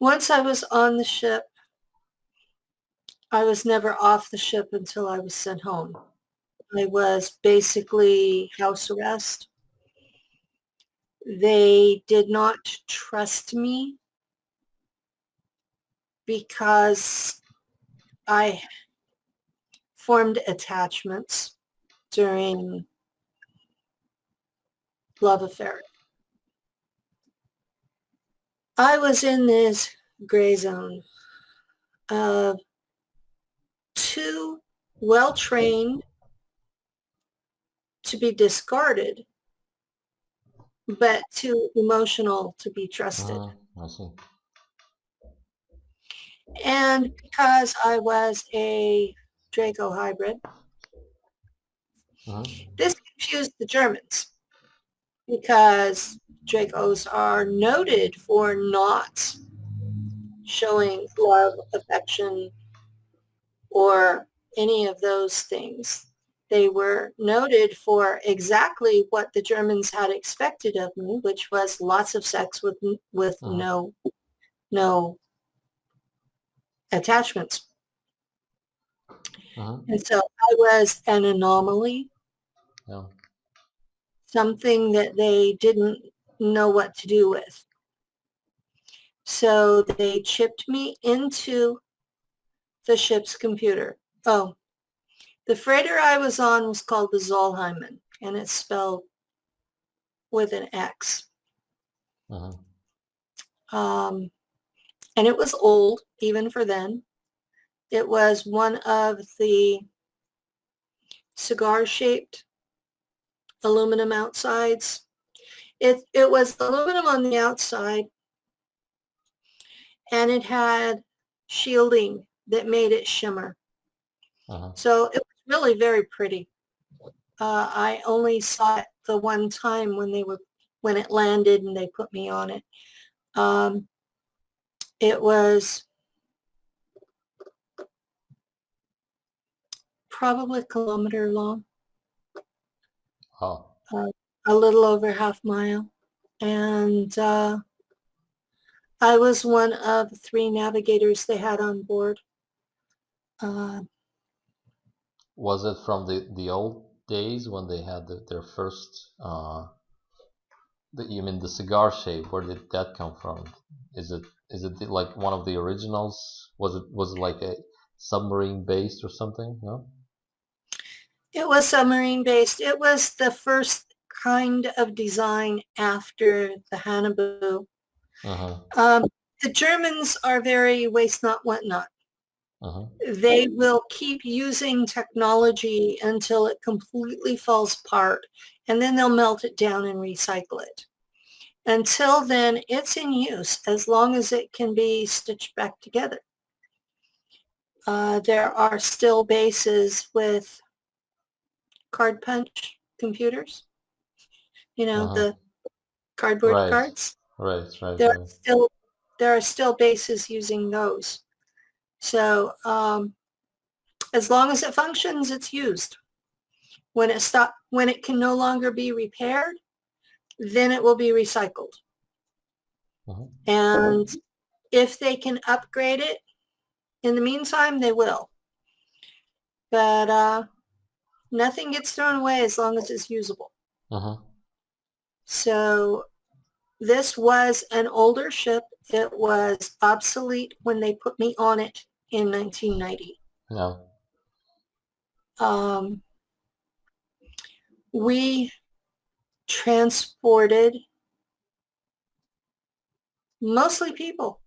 Once I was on the ship, I was never off the ship until I was sent home. I was basically house arrest. They did not trust me because I formed attachments during love affair. I was in this gray zone of too well-trained to be discarded, but too emotional to be trusted. I see. And because I was a Draco hybrid, this confused the Germans because Dracos are noted for not showing love, affection, or any of those things. They were noted for exactly what the Germans had expected of me, which was lots of sex with no attachments. And so I was an anomaly, something that they didn't know what to do with. So they chipped me into the ship's computer. Oh, the freighter I was on was called the Zollheimen, and it's spelled with an X. And it was old, even for then. It was one of the cigar-shaped aluminum outsides. It was aluminum on the outside, and it had shielding that made it shimmer. So it was really very pretty. I only saw it the one time when it landed and they put me on it. It was probably a kilometer long. A little over half mile. And I was one of 3 navigators they had on board. Was it from the old days when they had their first, you mean the cigar shape? Where did that come from? Is it like one of the originals? Was it like a submarine based or something? No? It was submarine based. It was the first kind of design after the Hannibal. The Germans are very waste not, want not. They will keep using technology until it completely falls apart, and then they'll melt it down and recycle it. Until then, it's in use as long as it can be stitched back together. There are still bases with card punch computers, the cardboard cards. Right. There are still bases using those. So as long as it functions, it's used. When it can no longer be repaired, then it will be recycled. And if they can upgrade it, in the meantime, they will. But nothing gets thrown away as long as it's usable. So this was an older ship. It was obsolete when they put me on it in 1990. We transported mostly people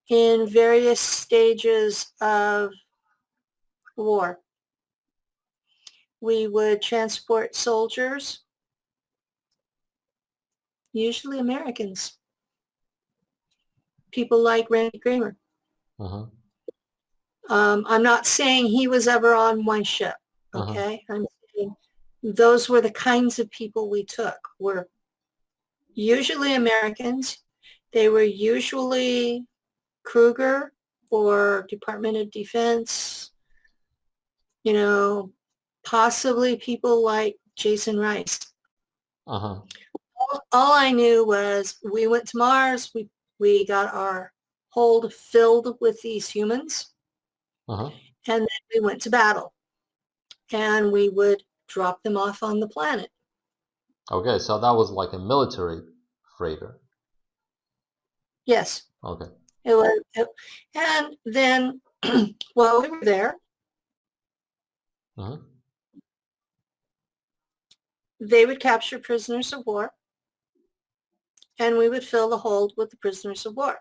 in various stages of war. We would transport soldiers, usually Americans, people like Randy Kramer. I'm not saying he was ever on my ship, okay? I'm saying those were the kinds of people we took, were usually Americans. They were usually Kruger or Department of Defense, possibly people like Jason Rice. All I knew was we went to Mars, we we got our hold filled with these humans, and then we went to battle, and we would drop them off on the planet. Okay, so that was like a military freighter. Yes. Okay. And then while we were there, they would capture prisoners of war, and we would fill the hold with the prisoners of war.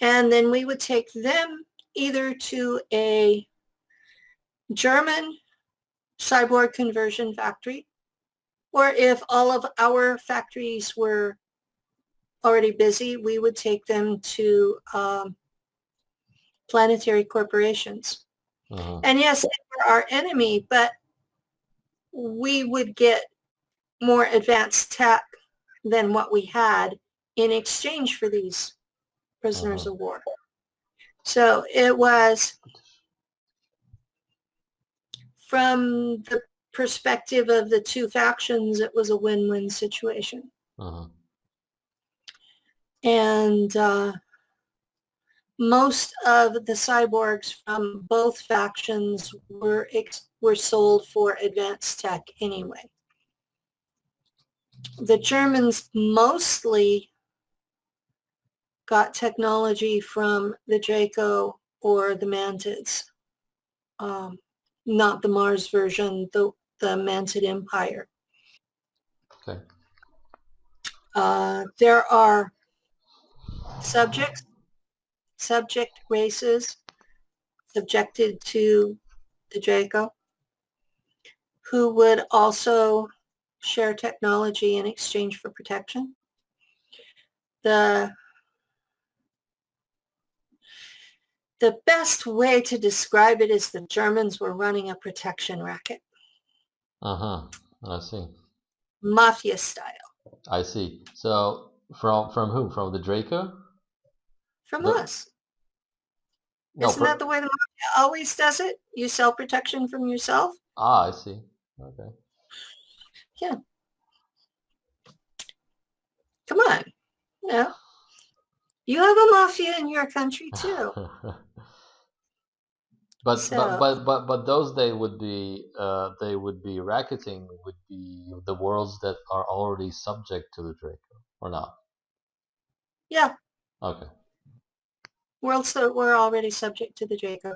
And then we would take them either to a German cyborg conversion factory, or if all of our factories were already busy, we would take them to planetary corporations. And yes, they were our enemy, but we would get more advanced tech than what we had in exchange for these prisoners of war. So it was, from the perspective of the two factions, it was a win-win situation. And most of the cyborgs from both factions were sold for advanced tech anyway. The Germans mostly got technology from the Draco or the Mantids, not the Mars version, the Mantid Empire. Okay. There are subject races subjected to the Draco who would also share technology in exchange for protection. The best way to describe it is the Germans were running a protection racket. I see. Mafia style. I see. So from whom? From the Draco? From us. No, isn't that the way the mafia always does it? You sell protection from yourself? Ah, I see. Okay. Yeah. Come on. You know, you have a mafia in your country too. But those they would be racketing with the worlds that are already subject to the Draco, or not? Yeah. Okay. Worlds that were already subject to the Draco.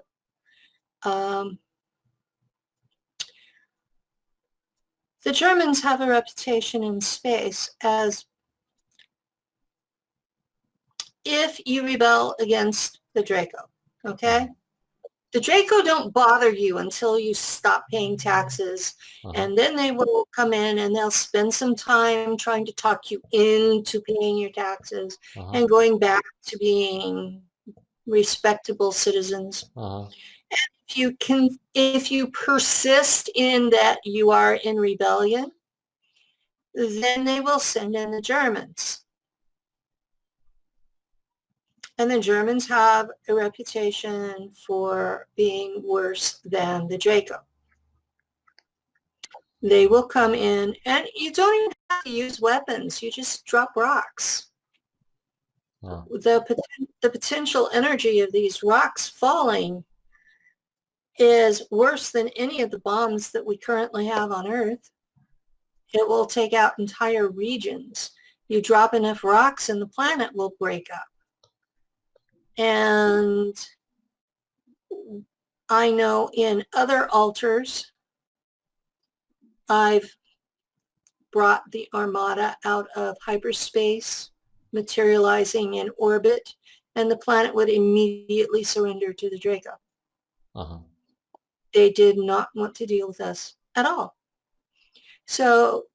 The Germans have a reputation in space as, if you rebel against the Draco, okay? The Draco don't bother you until you stop paying taxes, and then they will come in and they'll spend some time trying to talk you into paying your taxes and going back to being respectable citizens. If you persist in that you are in rebellion, then they will send in the Germans. And the Germans have a reputation for being worse than the Draco. They will come in, and you don't even have to use weapons. You just drop rocks. Yeah. The potential energy of these rocks falling is worse than any of the bombs that we currently have on Earth. It will take out entire regions. You drop enough rocks and the planet will break up. And I know in other altars, I've brought the armada out of hyperspace, materializing in orbit, and the planet would immediately surrender to the Draco. They did not want to deal with us at all. So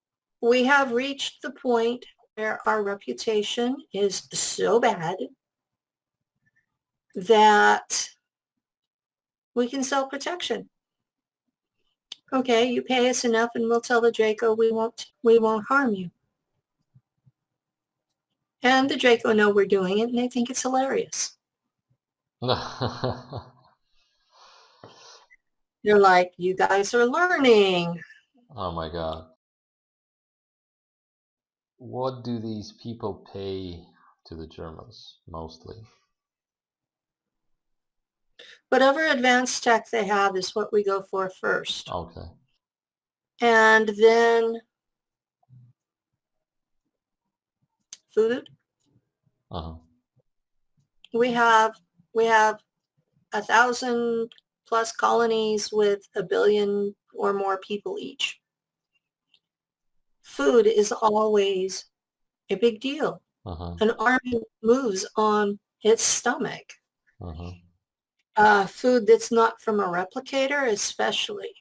we have reached the point where our reputation is so bad that we can sell protection. Okay, you pay us enough and we'll tell the Draco we won't harm you. And the Draco know we're doing it and they think it's hilarious. They're like, you guys are learning. Oh my God. what do these people pay to the Germans mostly? Whatever advanced tech they have is what we go for first. Okay. And then food. Uh-huh. We have 1,000 plus colonies with 1 billion or more people each. Food is always a big deal. Uh-huh. An army moves on its stomach. Uh-huh. Food that's not from a replicator, especially.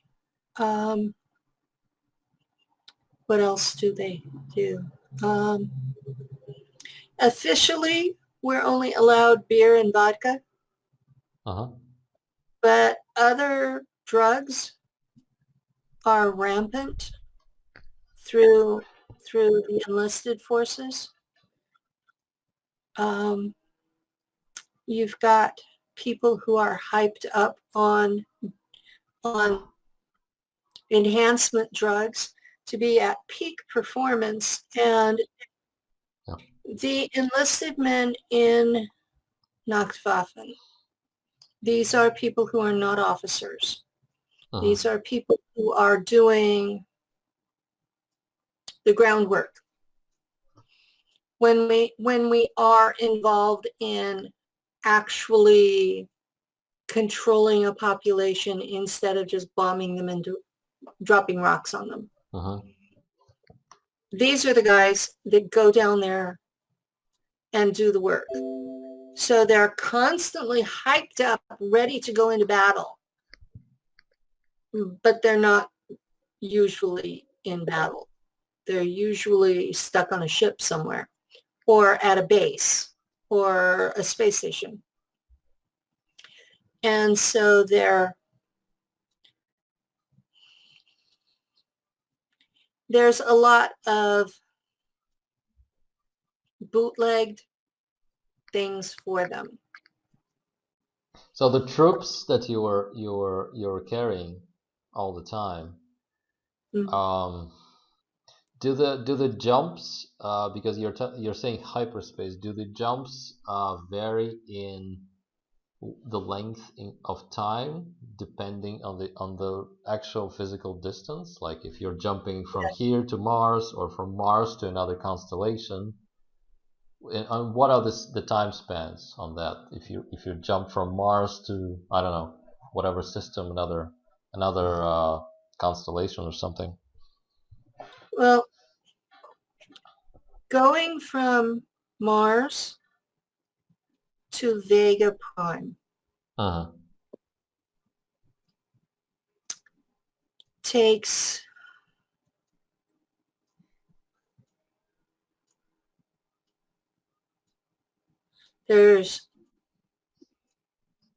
What else do they do? Officially, we're only allowed beer and vodka, Uh-huh. but other drugs are rampant through the enlisted forces. You've got people who are hyped up on enhancement drugs to be at peak performance, and Yeah. the enlisted men in NACHT WAFFEN, these are people who are not officers. Uh-huh. These are people who are doing the groundwork. When we are involved in actually controlling a population instead of just bombing them and dropping rocks on them. Uh-huh. These are the guys that go down there and do the work. So they're constantly hyped up, ready to go into battle, but they're not usually in battle. They're usually stuck on a ship somewhere or at a base or a space station. And so there's a lot of bootlegged things for them. So the troops that you were carrying all the time, Mm-hmm. do the jumps, because you're saying hyperspace, do the jumps vary in the length of time depending on the actual physical distance? Like if you're jumping from here to Mars or from Mars to another constellation, and what are the time spans on that? If you jump from Mars to, I don't know, whatever system, another constellation or something. Well, going from Mars to Vega Prime takes there's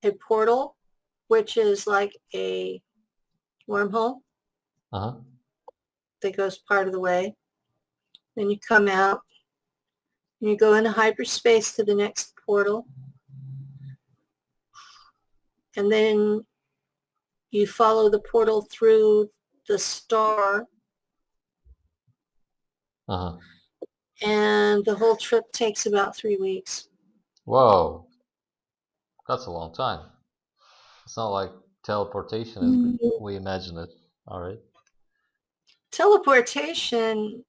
a portal, which is like a wormhole that goes part of the way. Then you come out and you go into hyperspace to the next portal. And then you follow the portal through the star. And the whole trip takes about 3 weeks. Whoa, that's a long time. It's not like teleportation as we imagine it. All right. Teleportation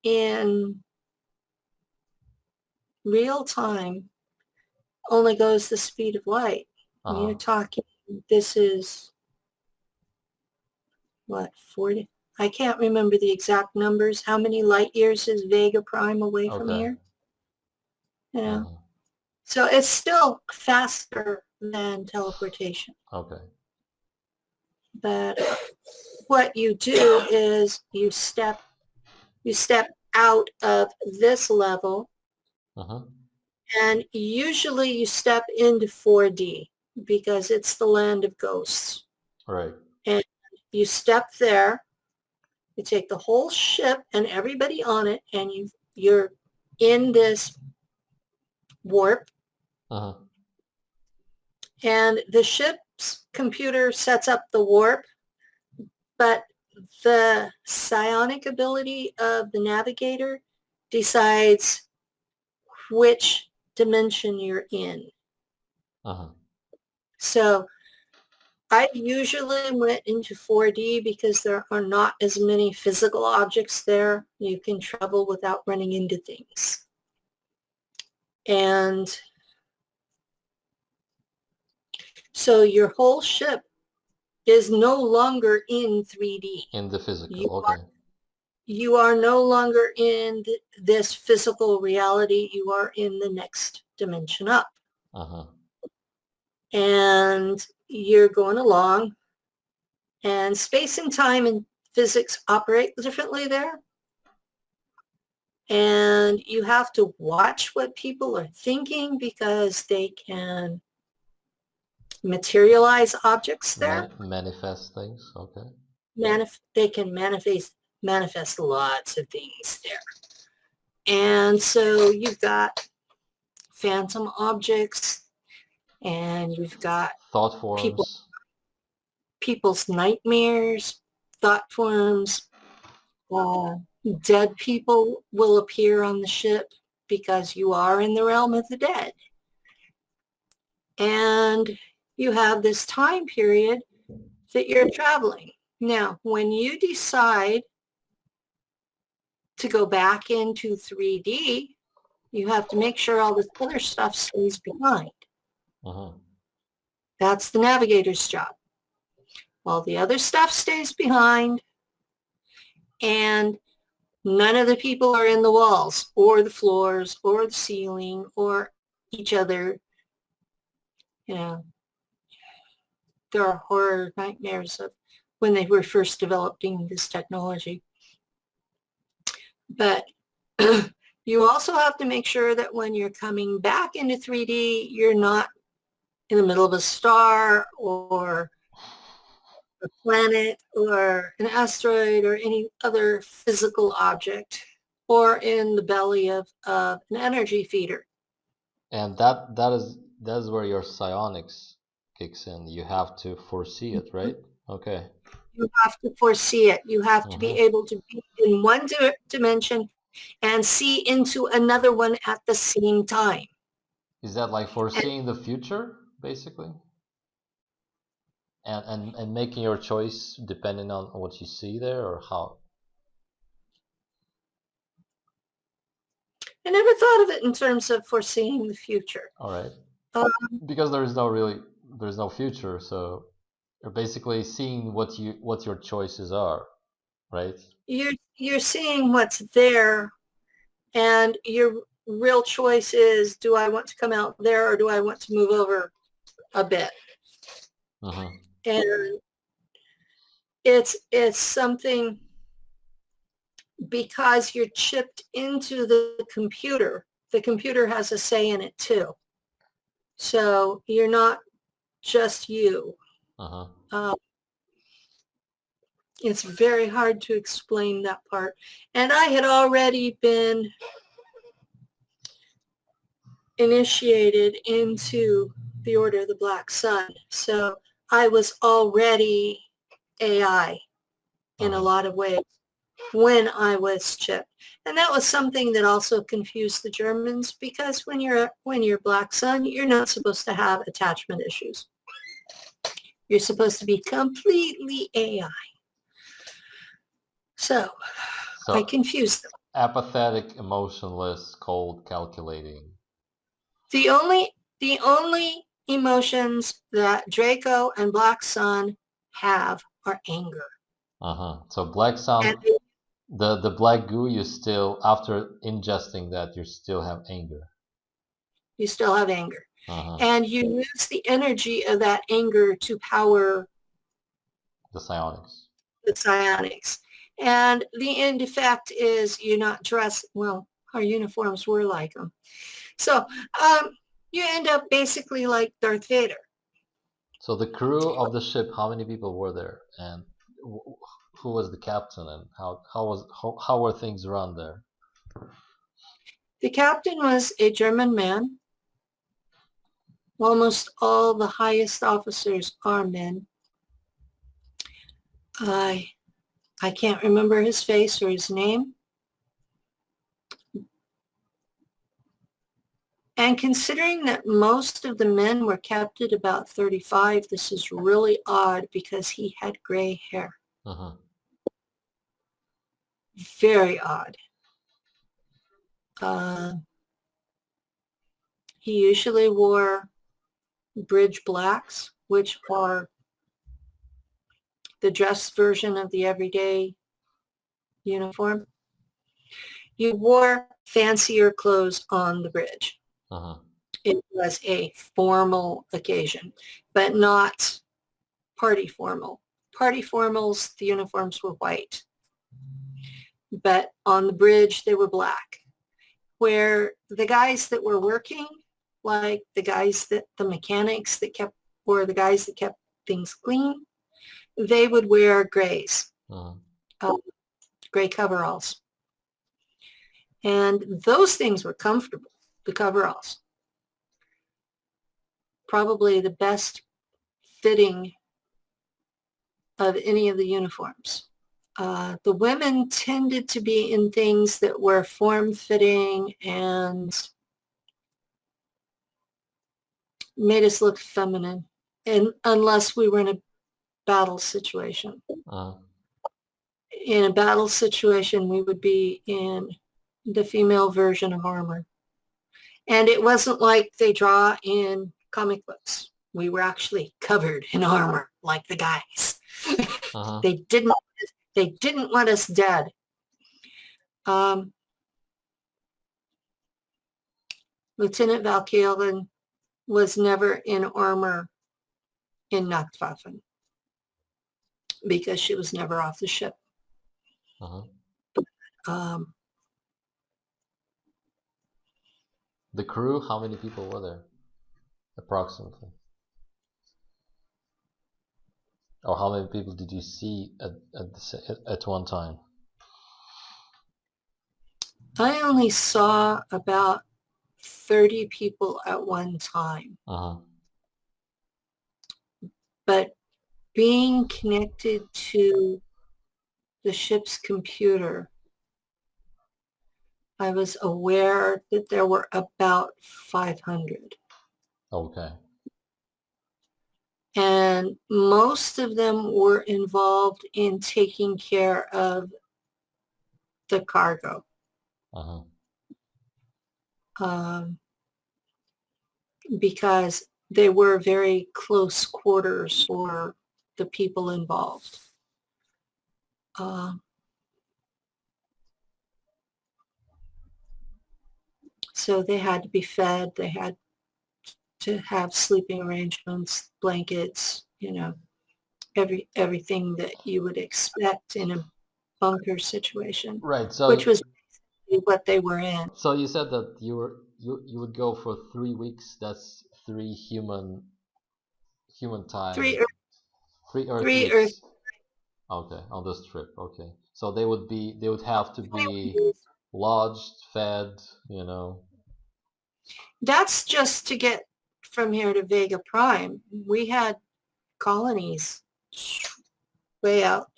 in real time only goes the speed of light. You're talking, this is what, 40? I can't remember the exact numbers. How many light years is Vega Prime away from here? Yeah. So it's still faster than teleportation. Okay. But what you do is you step out of this level, and usually you step into 4D because it's the land of ghosts. Right. And you step there, you take the whole ship and everybody on it, and you're in this warp. And the ship's computer sets up the warp, but the psionic ability of the navigator decides which dimension you're in. So I usually went into 4D because there are not as many physical objects there. You can travel without running into things. And so your whole ship is no longer in 3D. In the physical, okay. You are no longer in this physical reality. You are in the next dimension up. And you're going along, and space and time and physics operate differently there. And you have to watch what people are thinking because they can materialize objects there. Manifest things, okay. They can manifest lots of things there. And so you've got phantom objects, and you've got thought forms, people's nightmares, thought forms. Dead people will appear on the ship because you are in the realm of the dead. And you have this time period that you're traveling. Now, when you decide to go back into 3D, you have to make sure all this other stuff stays behind. That's the navigator's job. All the other stuff stays behind, and none of the people are in the walls or the floors or the ceiling or each other. You know, there are horror nightmares of when they were first developing this technology. But you also have to make sure that when you're coming back into 3D, you're not in the middle of a star or a planet or an asteroid or any other physical object, or in the belly of an energy feeder. And that is where your psionics kicks in. You have to foresee it, right? Okay. You have to foresee it. You have to be able to be in one dimension and see into another one at the same time. Is that like foreseeing the future, basically? And making your choice depending on what you see there, or how? I never thought of it in terms of foreseeing the future. All right. Because there's no future, so you're basically seeing what your choices are, right? You're seeing what's there, and your real choice is, do I want to come out there or do I want to move over a bit? And it's something, because you're chipped into the computer has a say in it too. So you're not just you. It's very hard to explain that part. And I had already been initiated into the Order of the Black Sun. So I was already AI in a lot of ways when I was chipped. And that was something that also confused the Germans, because when you're Black Sun, you're not supposed to have attachment issues. You're supposed to be completely AI. So I confused them. Apathetic, emotionless, cold, calculating. The only emotions that Draco and Black Sun have are anger. So Black Sun, the black goo, you still, after ingesting that, you still have anger. You still have anger. And you use the energy of that anger to power the psionics. And the end effect is you're not dressed, well, our uniforms were like them. So you end up basically like Darth Vader. So the crew of the ship, how many people were there? And who was the captain, and how were things run there? The captain was a German man. Almost all the highest officers are men. I can't remember his face or his name, And considering that most of the men were kept at about 35, this is really odd because he had gray hair. Very odd. He usually wore bridge blacks, which are the dress version of the everyday uniform. You wore fancier clothes on the bridge. It was a formal occasion, but not party formal. Party formals, the uniforms were white, but on the bridge they were black. Where the guys that were working, like the mechanics that kept, or the guys that kept things clean, they would wear grays, gray coveralls. And those things were comfortable, the coveralls. Probably the best fitting of any of the uniforms. The women tended to be in things that were form-fitting and made us look feminine, and unless we were in a battle situation. In a battle situation, we would be in the female version of armor. And it wasn't like they draw in comic books. We were actually covered in armor, like the guys. They didn't want us dead. Lieutenant Val Kaelin was never in armor in NACHT WAFFEN because she was never off the ship. The crew, how many people were there, approximately? Or how many people did you see at one time? I only saw about 30 people at one time. But being connected to the ship's computer, I was aware that there were about 500. Okay. And most of them were involved in taking care of the cargo. Because they were very close quarters for the people involved. So they had to be fed, they had to have sleeping arrangements, blankets, you know, everything that you would expect in a bunker situation. Right. So which was what they were in. So you said that you would go for 3 weeks. That's 3 human time. 3 Earth weeks. Earth. Okay, on this trip. Okay, so they would have to be lodged, fed, you know. That's just to get from here to Vega Prime. We had colonies way out.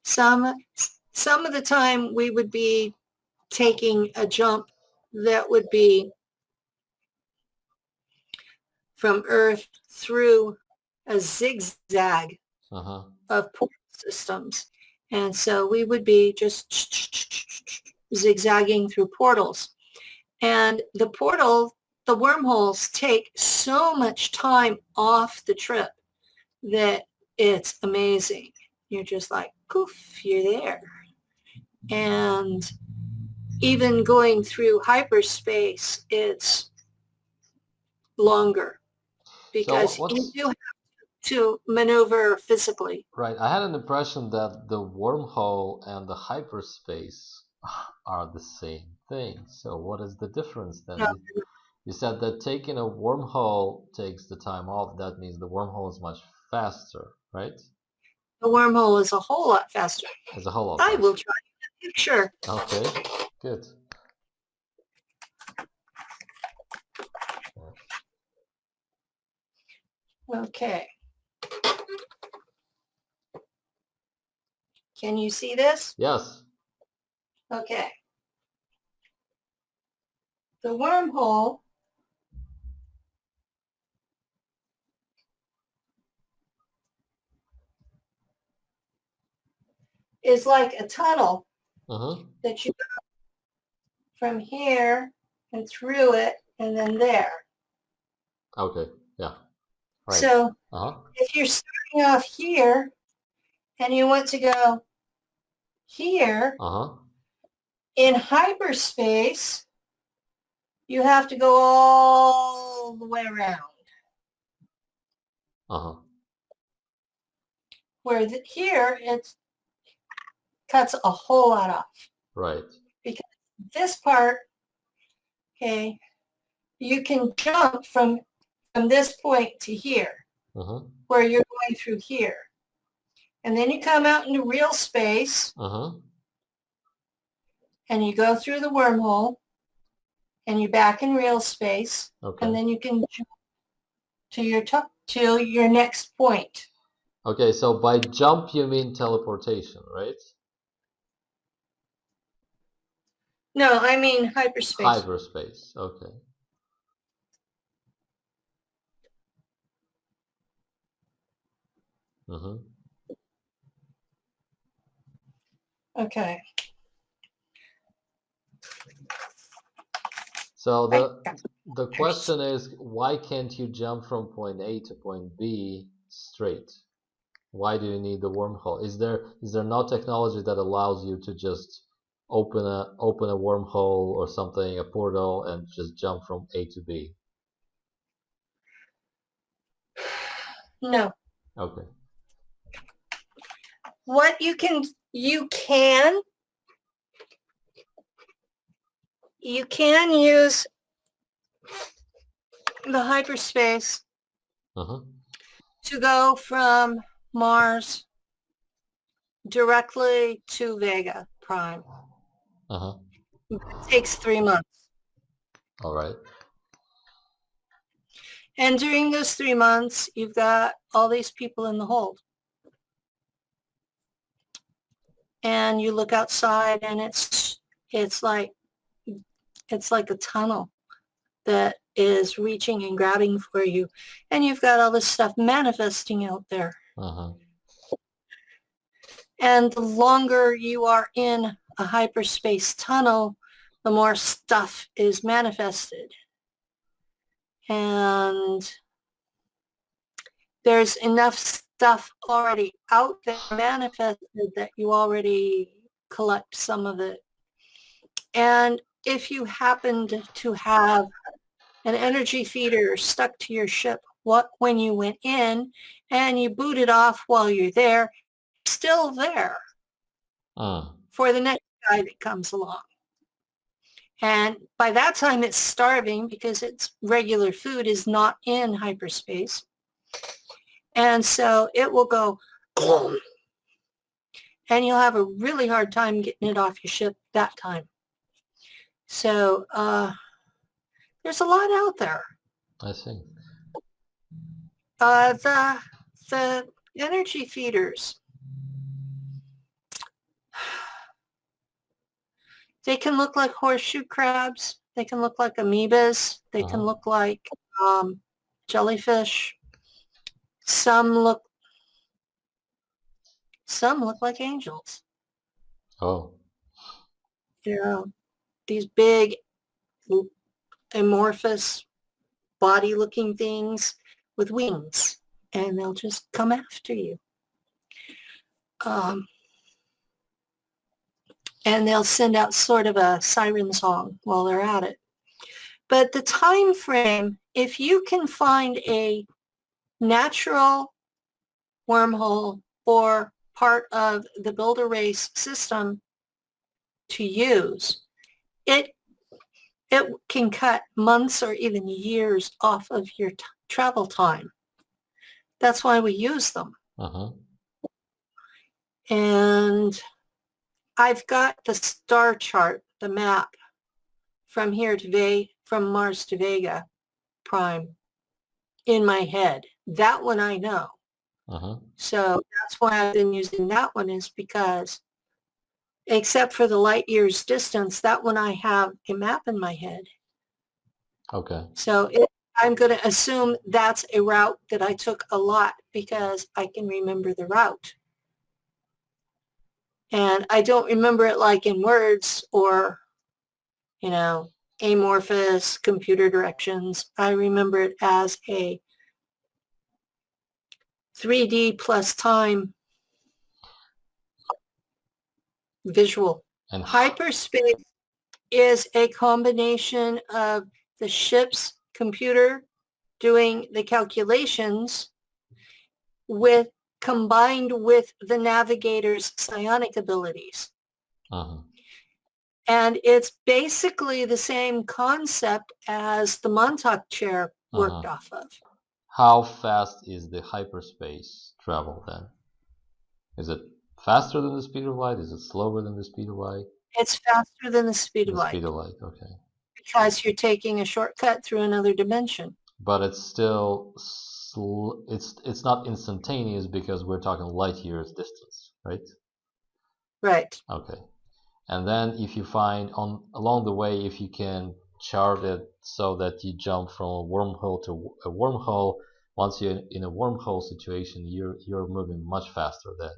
Some of the time we would be taking a jump that would be from Earth through a zigzag of port systems. And so we would be just zigzagging through portals. And the wormholes take so much time off the trip that it's amazing. You're just like, poof, you're there. And even going through hyperspace, it's longer because you do have to maneuver physically. Right. I had an impression that the wormhole and the hyperspace are the same thing. So what is the difference then? No. You said that taking a wormhole takes the time off. That means the wormhole is much faster, right? The wormhole is a whole lot faster. It's a whole lot faster. I will try a picture. Okay, good. Okay. Can you see this? Yes. Okay. The wormhole is like a tunnel Uh-huh. that you go from here and through it and then there. Okay. Yeah. Right. So Uh-huh. if you're starting off here and you want to go here, Uh-huh. in hyperspace, you have to go all the way around. Uh-huh. Where here, it cuts a whole lot off. Right. Because this part, okay, you can jump from this point to here, Uh-huh. where you're going through here. And then you come out into real space, Uh-huh. and you go through the wormhole, and you're back in real space, Okay. and then you can jump to your next point. Okay, so by jump you mean teleportation, right? No, I mean hyperspace. Hyperspace. Okay. Mm-hmm. Okay. So the question is, why can't you jump from point A to point B straight? Why do you need the wormhole? Is there no technology that allows you to just open a wormhole or something, a portal, and just jump from A to B? No. Okay. What you can use the hyperspace Uh-huh. to go from Mars directly to Vega Prime. Uh-huh. It takes 3 months. All right. And during those 3 months, you've got all these people in the hold. And you look outside and it's like a tunnel that is reaching and grabbing for you. And you've got all this stuff manifesting out there. Uh-huh. And the longer you are in a hyperspace tunnel, the more stuff is manifested. And there's enough stuff already out there manifested that you already collect some of it. And if you happened to have an energy feeder stuck to your ship when you went in and you boot it off while you're there, it's still there for the next guy that comes along. And by that time it's starving because its regular food is not in hyperspace. And so it will go, and you'll have a really hard time getting it off your ship that time. So there's a lot out there. I see. The energy feeders, they can look like horseshoe crabs. They can look like amoebas. They can look like jellyfish. Some look like angels. Oh. Yeah, these big amorphous body-looking things with wings, and they'll just come after you. And they'll send out sort of a siren song while they're at it. But the time frame, if you can find a natural wormhole or part of the builder race system to use, it can cut months or even years off of your travel time. That's why we use them. And I've got the star chart, the map from here to from Mars to Vega Prime in my head. That one I know. So that's why I've been using that one, is because except for the light years distance, that one I have a map in my head. Okay. So I'm going to assume that's a route that I took a lot because I can remember the route. And I don't remember it like in words or, you know, amorphous computer directions. I remember it as a 3D plus time visual. And Hyperspace is a combination of the ship's computer doing the calculations combined with the navigator's psionic abilities. And it's basically the same concept as the Montauk chair worked off of. How fast is the hyperspace travel then? Is it faster than the speed of light? Is it slower than the speed of light? It's faster than the speed of light. The speed of light, okay. Because you're taking a shortcut through another dimension. But it's still it's not instantaneous because we're talking light years distance, right? Right. Okay. And then if you find along the way, if you can chart it so that you jump from a wormhole to a wormhole, once you're in a wormhole situation, you're moving much faster then.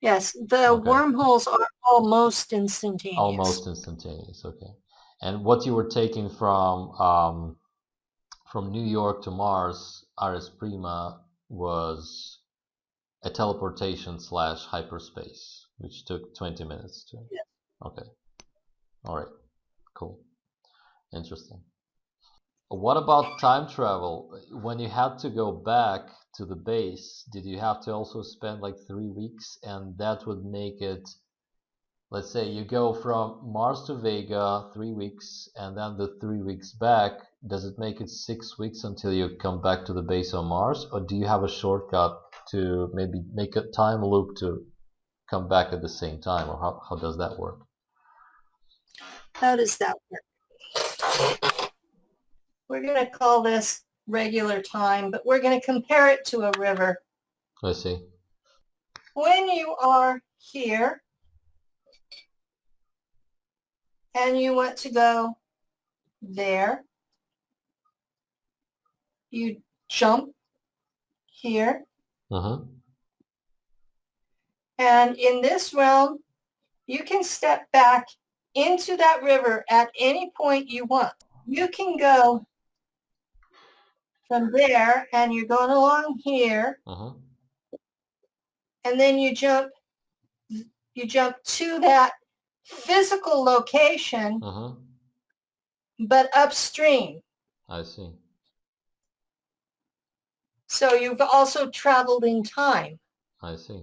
Yes, the wormholes are almost instantaneous. Almost instantaneous, okay. And what you were taking from New York to Mars, Ares Prima, was a teleportation / hyperspace, which took 20 minutes to. Yes. Okay. All right. Cool. Interesting. What about time travel? When you had to go back to the base, did you have to also spend like 3 weeks? And that would make it, let's say you go from Mars to Vega 3 weeks, and then the 3 weeks back, does it make it 6 weeks until you come back to the base on Mars? Or do you have a shortcut to maybe make a time loop to come back at the same time? Or how does that work? How does that work? We're going to call this regular time, but we're going to compare it to a river. I see. When you are here and you want to go there, you jump here. And in this realm, you can step back into that river at any point you want. You can go from there and you're going along here. And then you jump to that physical location, but upstream. I see. So you've also traveled in time. I see.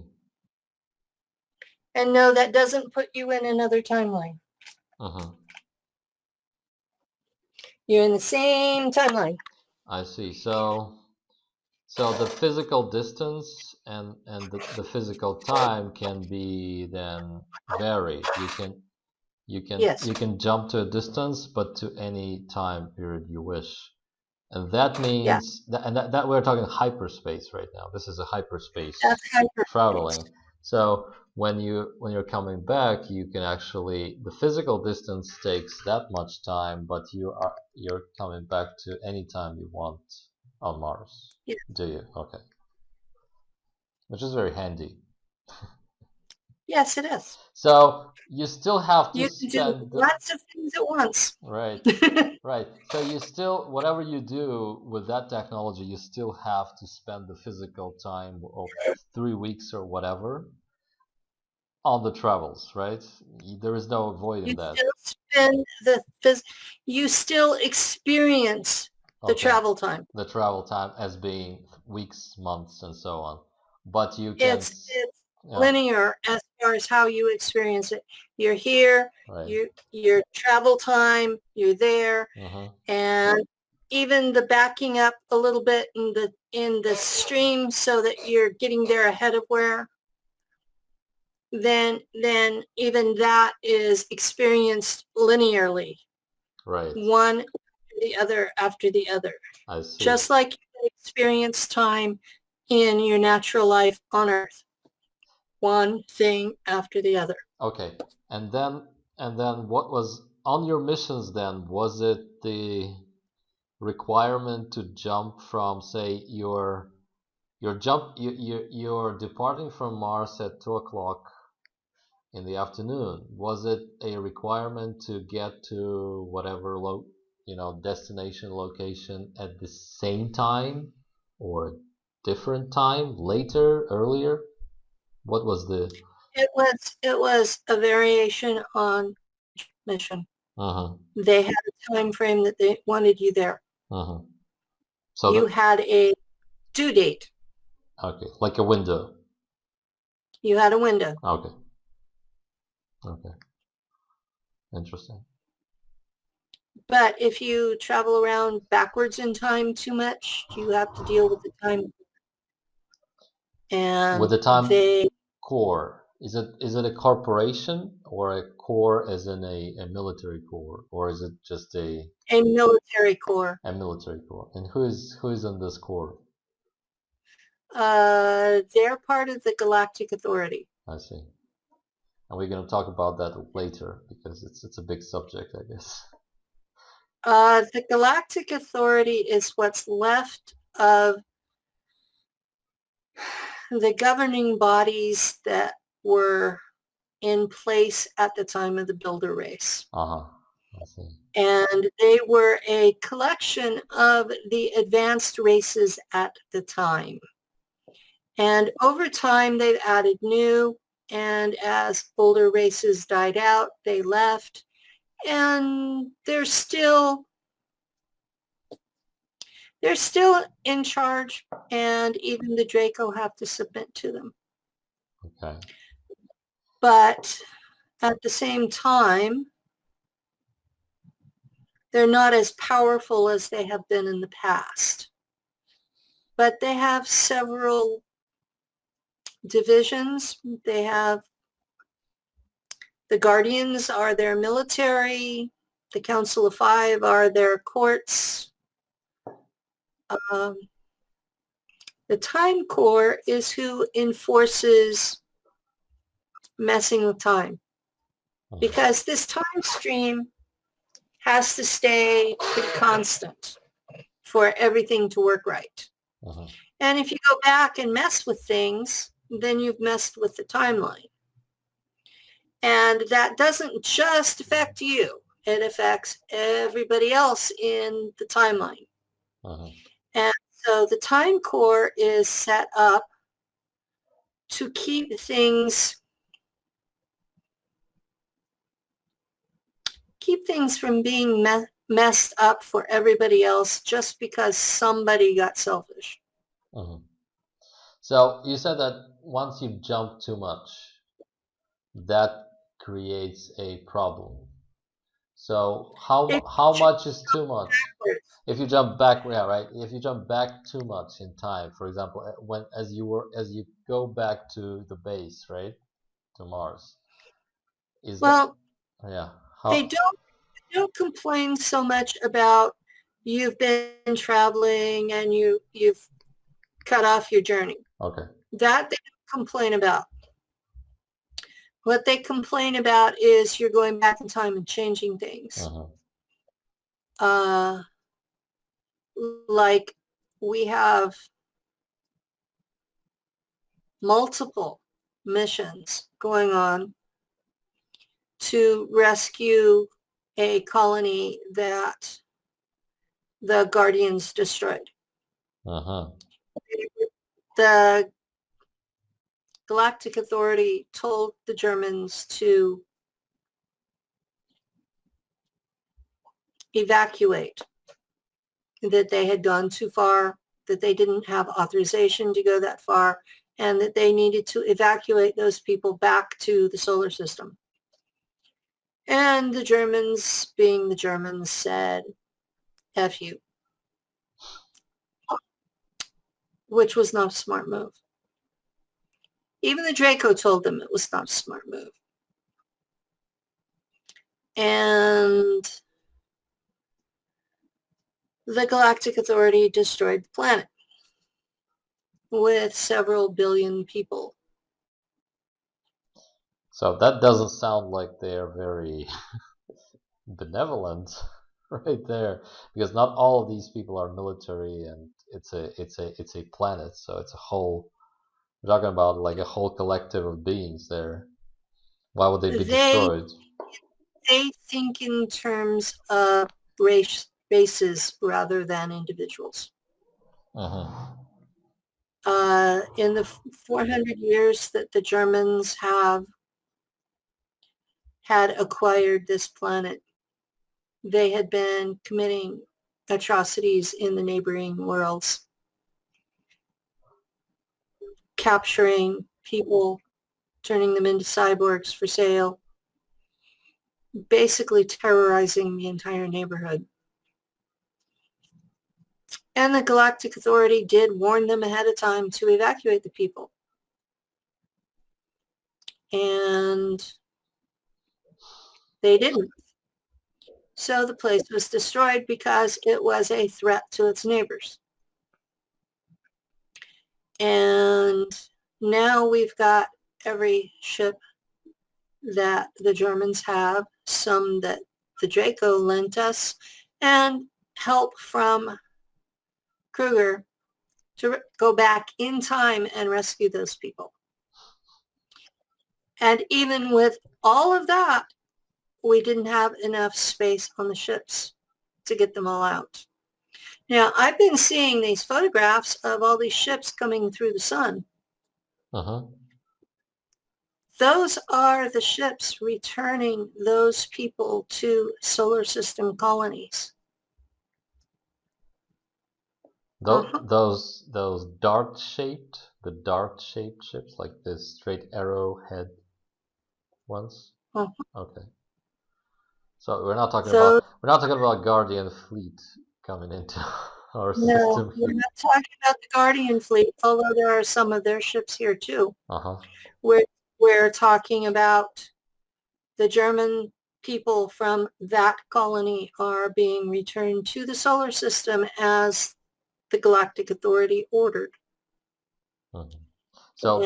And no, that doesn't put you in another timeline. You're in the same timeline. I see. So the physical distance and the physical time can be then varied. You can jump to a distance, but to any time period you wish. And that means that we're talking hyperspace right now. This is a hyperspace traveling. So when you're coming back, you can actually, the physical distance takes that much time, but you're coming back to any time you want on Mars. Do you? Okay. Which is very handy. Yes, it is. So you still have to do lots of things at once. Right. Right. So you still, whatever you do with that technology, you still have to spend the physical time of 3 weeks or whatever on the travels, right? There is no avoiding that. You still experience the travel time. The travel time as being weeks, months, and so on. But you can. It's linear as far as how you experience it. You're here, your travel time, you're there, and even the backing up a little bit in the stream so that you're getting there ahead of where, then even that is experienced linearly. Right. One after the other. I see. Just like you experience time in your natural life on Earth. One thing after the other. Okay. And then what was on your missions then? Was it the requirement to jump from, say, you're departing from Mars at 2 o'clock in the afternoon? Was it a requirement to get to whatever destination location at the same time, or different time, later, earlier? What was the? It was a variation on mission. They had a time frame that they wanted you there. So you had a due date. Okay, like a window. You had a window. Okay. Okay. Interesting. But if you travel around backwards in time too much, you have to deal with the time. And with the time core, is it a corporation, or a core as in a military core, or is it just a military core? A military core. And who is in this core? They're part of the Galactic Authority. I see. And we're going to talk about that later, because it's a big subject, I guess. The Galactic Authority is what's left of the governing bodies that were in place at the time of the Builder race. I see. And they were a collection of the advanced races at the time. And over time, they've added new, and as older races died out, they left. And they're still in charge, and even the Draco have to submit to them. Okay. But at the same time, they're not as powerful as they have been in the past. But they have several divisions. They have the Guardians are their military. The Council of Five are their courts. The Time Core is who enforces messing with time, because this time stream has to stay pretty constant for everything to work right. And if you go back and mess with things, then you've messed with the timeline. And that doesn't just affect you. It affects everybody else in the timeline. And so the Time Core is set up to keep things from being messed up for everybody else just because somebody got selfish. So you said that once you jump too much, that creates a problem. So how much is too much? If you jump back, yeah, right. If you jump back too much in time, for example, as you go back to the base, right, to Mars, they don't complain so much about you've been traveling and you've cut off your journey. Okay. That they don't complain about. What they complain about is you're going back in time and changing things. Like we have multiple missions going on to rescue a colony that the Guardians destroyed. The Galactic Authority told the Germans to evacuate, that they had gone too far, that they didn't have authorization to go that far, and that they needed to evacuate those people back to the solar system. And the Germans, being the Germans, said, F you. Which was not a smart move. Even the Draco told them it was not a smart move. And the Galactic Authority destroyed the planet with several billion people. So that doesn't sound like they're very benevolent right there, because not all of these people are military, and it's a planet, so it's a whole, we're talking about like a whole collective of beings there. Why would they be destroyed? They think in terms of races rather than individuals. In the 400 years that the Germans have had acquired this planet, they had been committing atrocities in the neighboring worlds, capturing people, turning them into cyborgs for sale, basically terrorizing the entire neighborhood. And the Galactic Authority did warn them ahead of time to evacuate the people. And they didn't. So the place was destroyed because it was a threat to its neighbors. And now we've got every ship that the Germans have, some that the Draco lent us, and help from Kruger to go back in time and rescue those people. And even with all of that, we didn't have enough space on the ships to get them all out. Now, I've been seeing these photographs of all these ships coming through the sun. Those are the ships returning those people to solar system colonies. Those dart-shaped ships, like the straight arrowhead ones. Okay. So we're not talking about Guardian fleet coming into our system. No, we're not talking about the Guardian fleet, although there are some of their ships here too. We're talking about the German people from that colony are being returned to the solar system as the Galactic Authority ordered. So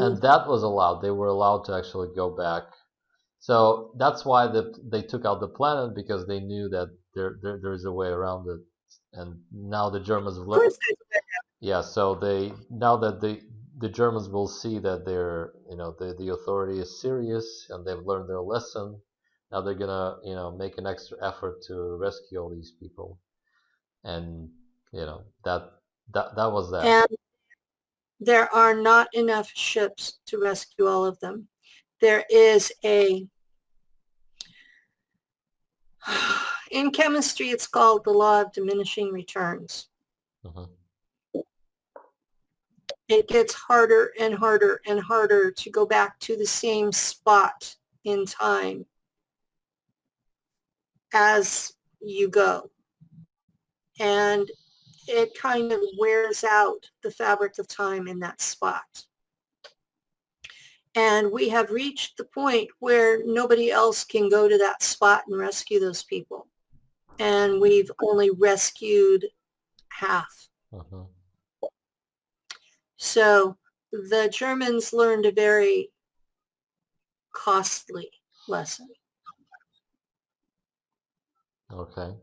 and that was allowed. They were allowed to actually go back. So that's why they took out the planet, because they knew that there is a way around it. And now the Germans have learned. Yeah. So now that the Germans will see that the authority is serious and they've learned their lesson. Now they're gonna make an extra effort to rescue all these people, and that was that. And there are not enough ships to rescue all of them. There is in chemistry, it's called the law of diminishing returns. It gets harder and harder and harder to go back to the same spot in time as you go. And it kind of wears out the fabric of time in that spot. And we have reached the point where nobody else can go to that spot and rescue those people. And we've only rescued half. So the Germans learned a very costly lesson. Okay.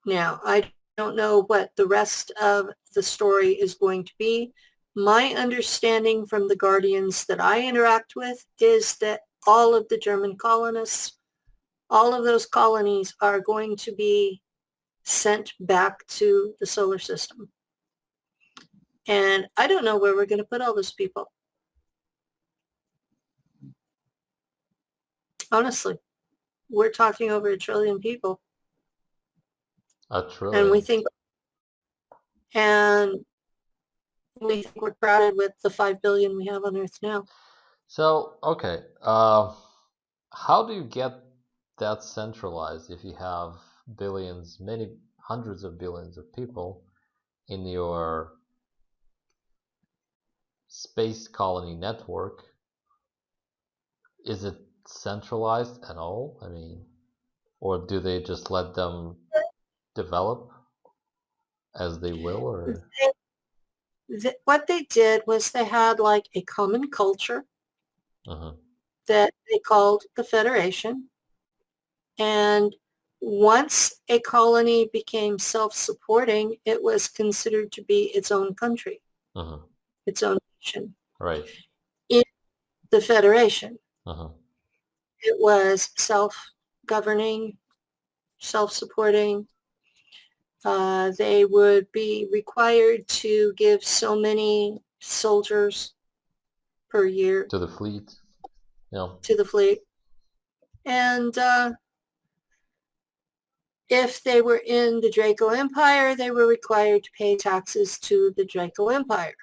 Now, I don't know what the rest of the story is going to be. My understanding from the Guardians that I interact with is that all of the German colonists, all of those colonies are going to be sent back to the solar system. And I don't know where we're going to put all those people. Honestly, we're talking over 1 trillion people. 1 trillion. And we think we're crowded with the 5 billion we have on Earth now. So, okay. How do you get that centralized if you have billions, many hundreds of billions of people in your space colony network? Is it centralized at all? I mean, or do they just let them develop as they will? Or what they did was they had like a common culture that they called the Federation. And once a colony became self-supporting, it was considered to be its own country, its own nation. Right. In the Federation. It was self-governing, self-supporting. They would be required to give so many soldiers per year to the fleet. Yeah. To the fleet. And if they were in the Draco Empire, they were required to pay taxes to the Draco Empire.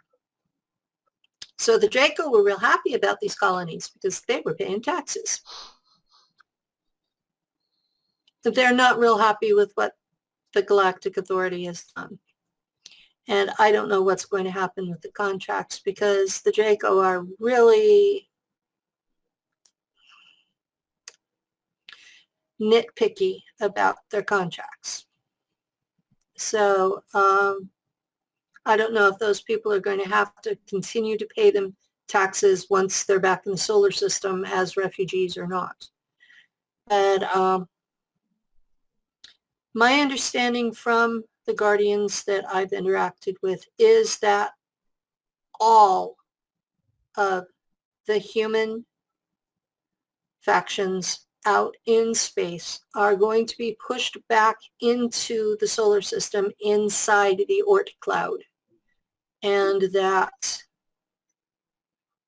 So the Draco were real happy about these colonies because they were paying taxes. But they're not real happy with what the Galactic Authority has done. And I don't know what's going to happen with the contracts because the Draco are really nitpicky about their contracts. So I don't know if those people are going to have to continue to pay them taxes once they're back in the solar system as refugees or not. But my understanding from the Guardians that I've interacted with is that all of the human factions out in space are going to be pushed back into the solar system inside the Oort cloud, and that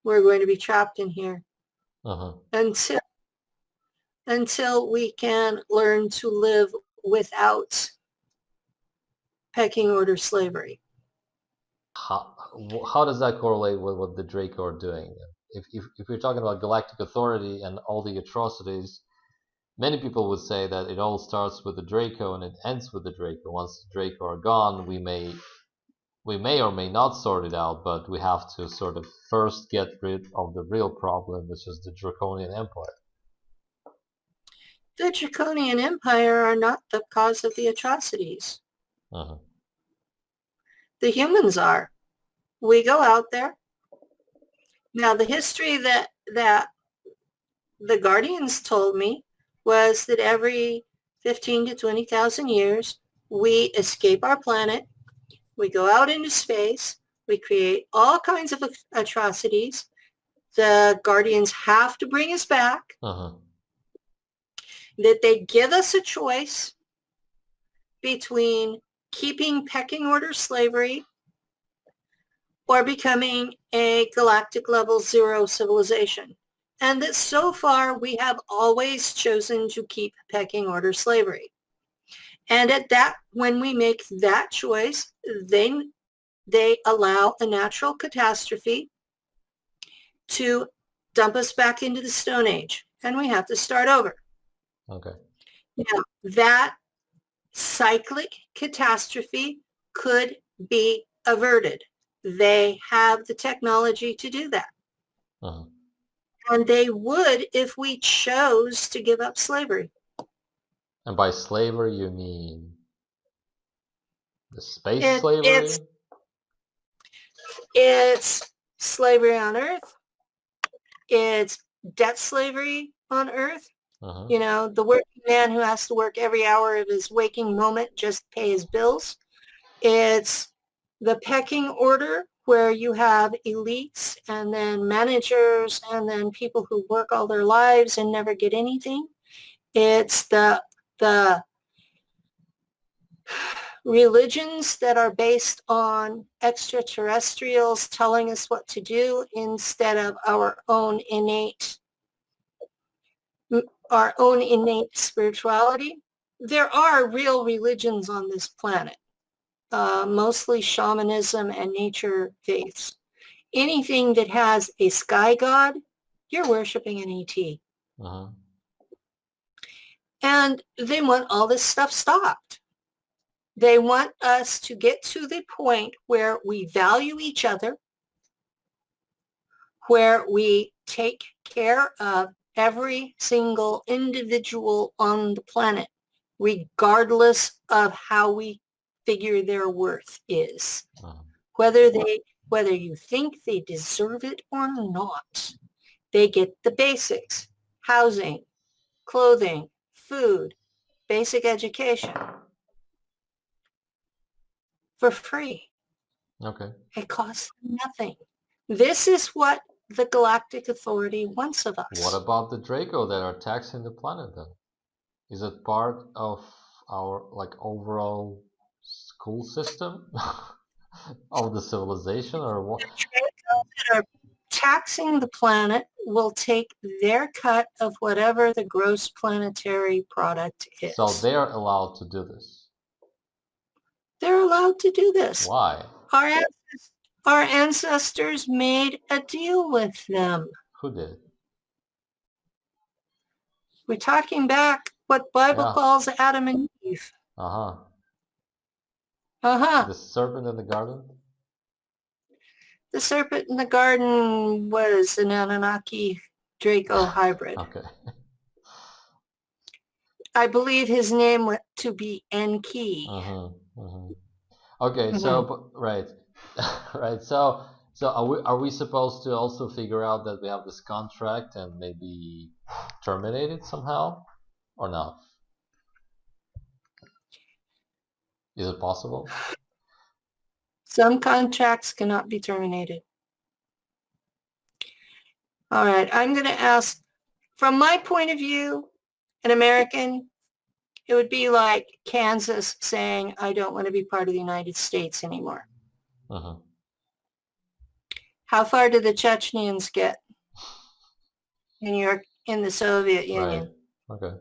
we're going to be trapped in here until we can learn to live without pecking order slavery. How does that correlate with what the Draco are doing? If you're talking about galactic authority and all the atrocities, many people would say that it all starts with the Draco and it ends with the Draco. Once the Draco are gone, we may or may not sort it out, but we have to sort of first get rid of the real problem, which is the Draconian Empire. The Draconian Empire are not the cause of the atrocities. The humans are. We go out there. Now, the history that the Guardians told me was that every 15 to 20,000 years, we escape our planet, we go out into space, we create all kinds of atrocities. The Guardians have to bring us back. That they give us a choice between keeping pecking order slavery or becoming a galactic level 0 civilization. And that so far we have always chosen to keep pecking order slavery. And at that, when we make that choice, then they allow a natural catastrophe to dump us back into the Stone Age, and we have to start over. Okay. Now, that cyclic catastrophe could be averted. They have the technology to do that. And they would if we chose to give up slavery. And by slavery, you mean the space slavery? It's slavery on Earth. It's debt slavery on Earth. You know, the working man who has to work every hour of his waking moment just to pay his bills. It's the pecking order where you have elites and then managers and then people who work all their lives and never get anything. It's the religions that are based on extraterrestrials telling us what to do instead of our own innate spirituality. There are real religions on this planet, mostly shamanism and nature faiths. Anything that has a sky god, you're worshiping an ET. And they want all this stuff stopped. They want us to get to the point where we value each other, where we take care of every single individual on the planet, regardless of how we figure their worth is. Whether you think they deserve it or not, they get the basics: housing, clothing, food, basic education for free. Okay. It costs nothing. This is what the Galactic Authority wants of us. What about the Draco that are taxing the planet then? Is it part of our like overall school system of the civilization, or what? The Dracos that are taxing the planet will take their cut of whatever the gross planetary product is. So they're allowed to do this? They're allowed to do this. Why? Our ancestors made a deal with them. Who did? We're talking back what Bible calls Adam and Eve. Uh-huh. Uh-huh. The serpent in the garden? The serpent in the garden was an Anunnaki Draco hybrid. Okay. I believe his name went to be Enki. Okay, so right. Right. So are we supposed to also figure out that we have this contract and maybe terminate it somehow, or not? Is it possible? Some contracts cannot be terminated. All right, I'm going to ask, from my point of view, an American, it would be like Kansas saying, I don't want to be part of the United States anymore. How far did the Chechens get in the Soviet Union? Right. Okay.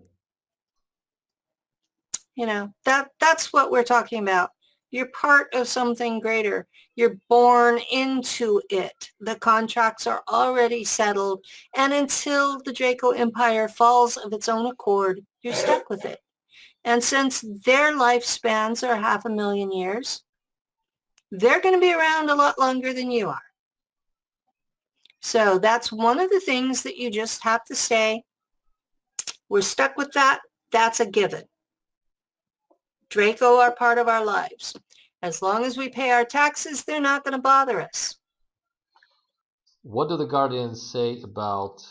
You know, that's what we're talking about. You're part of something greater. You're born into it. The contracts are already settled. And until the Draco Empire falls of its own accord, you're stuck with it. And since their lifespans are 500,000 years, they're going to be around a lot longer than you are. So that's one of the things that you just have to say. We're stuck with that. That's a given. Draco are part of our lives. As long as we pay our taxes, they're not going to bother us. What do the Guardians say about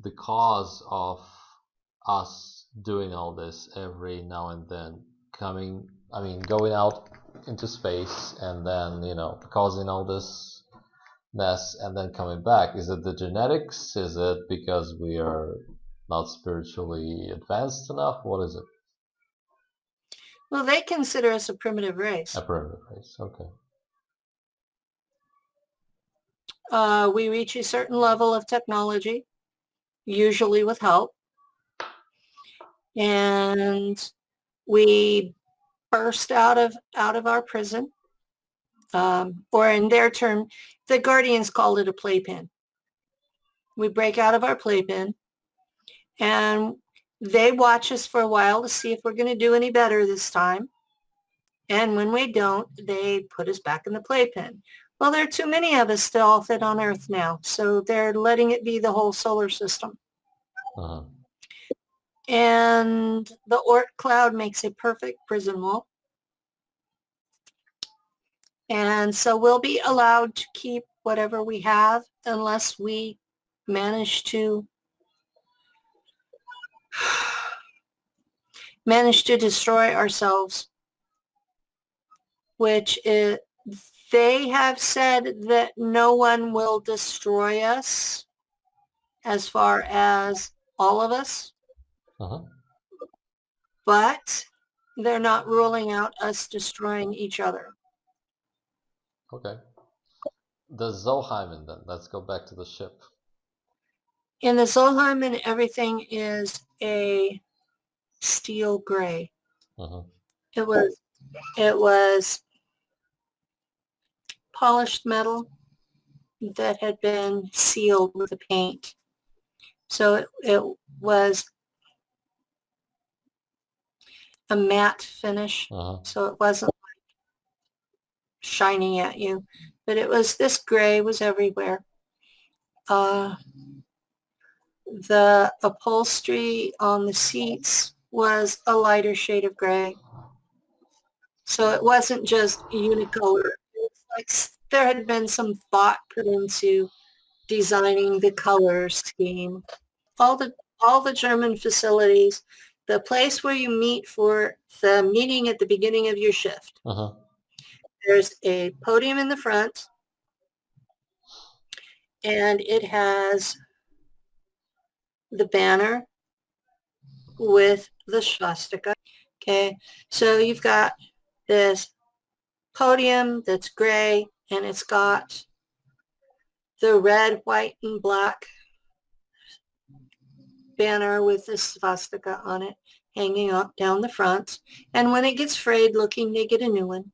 the cause of us doing all this every now and then? Going out into space and then, causing all this mess and then coming back. Is it the genetics? Is it because we are not spiritually advanced enough? What is it? Well, they consider us a primitive race. A primitive race, okay. We reach a certain level of technology, usually with help, and we burst out of our prison, or in their term, the Guardians called it a playpen. We break out of our playpen, and they watch us for a while to see if we're going to do any better this time. And when we don't, they put us back in the playpen. Well, there are too many of us to all fit on Earth now, so they're letting it be the whole solar system. And the Oort cloud makes a perfect prison wall. And so we'll be allowed to keep whatever we have unless we manage to destroy ourselves, which is, they have said that no one will destroy us as far as all of us, but they're not ruling out us destroying each other. Okay. The Zoheimen then, let's go back to the ship. In the Zoheimen, everything is a steel gray. It was polished metal that had been sealed with a paint. So it was a matte finish. So it wasn't like shining at you, but it was, this gray was everywhere. The upholstery on the seats was a lighter shade of gray. So it wasn't just unicolor. It was like there had been some thought put into designing the color scheme. All the German facilities, the place where you meet for the meeting at the beginning of your shift. There's a podium in the front, and it has the banner with the swastika. Okay, so you've got this podium that's gray, and it's got the red, white, and black banner with the swastika on it hanging up down the front. And when it gets frayed looking, they get a new one.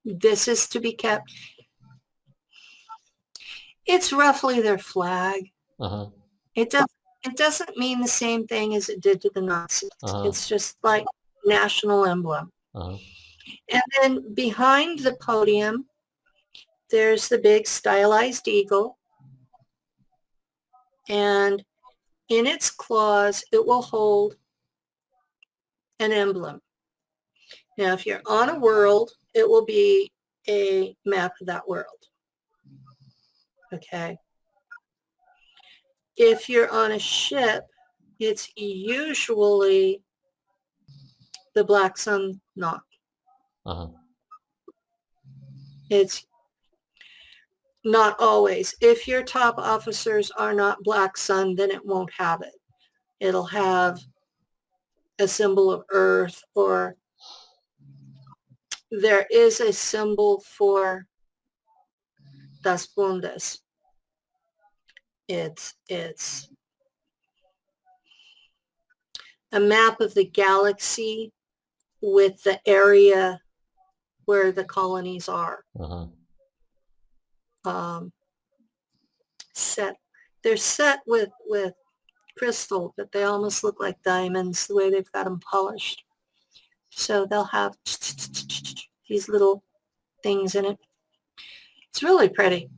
This is to be kept. It's roughly their flag. It doesn't mean the same thing as it did to the Nazis. It's just like national emblem. And then behind the podium, there's the big stylized eagle. And in its claws, it will hold an emblem. Now, if you're on a world, it will be a map of that world. Okay. If you're on a ship, it's usually the black sun knot. It's not always. If your top officers are not black sun, then it won't have it. It'll have a symbol of earth, or there is a symbol for Das Bundes. It's a map of the galaxy with the area where the colonies are. They're set with crystal, but they almost look like diamonds the way they've got them polished. So they'll have these little things in it. It's really pretty.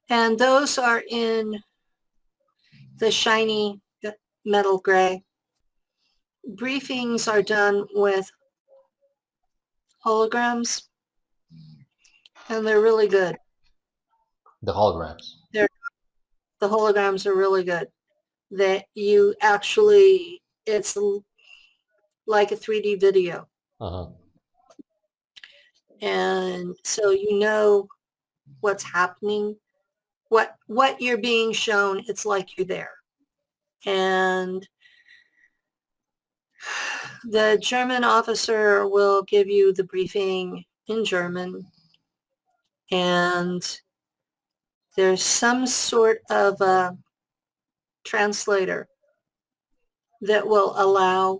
And those are in the shiny metal gray. Briefings are done with holograms, and they're really good. The holograms? The holograms are really good. That you actually, it's like a 3D video. And so you know what's happening, what you're being shown. It's like you're there. And the German officer will give you the briefing in German, and there's some sort of a translator that will allow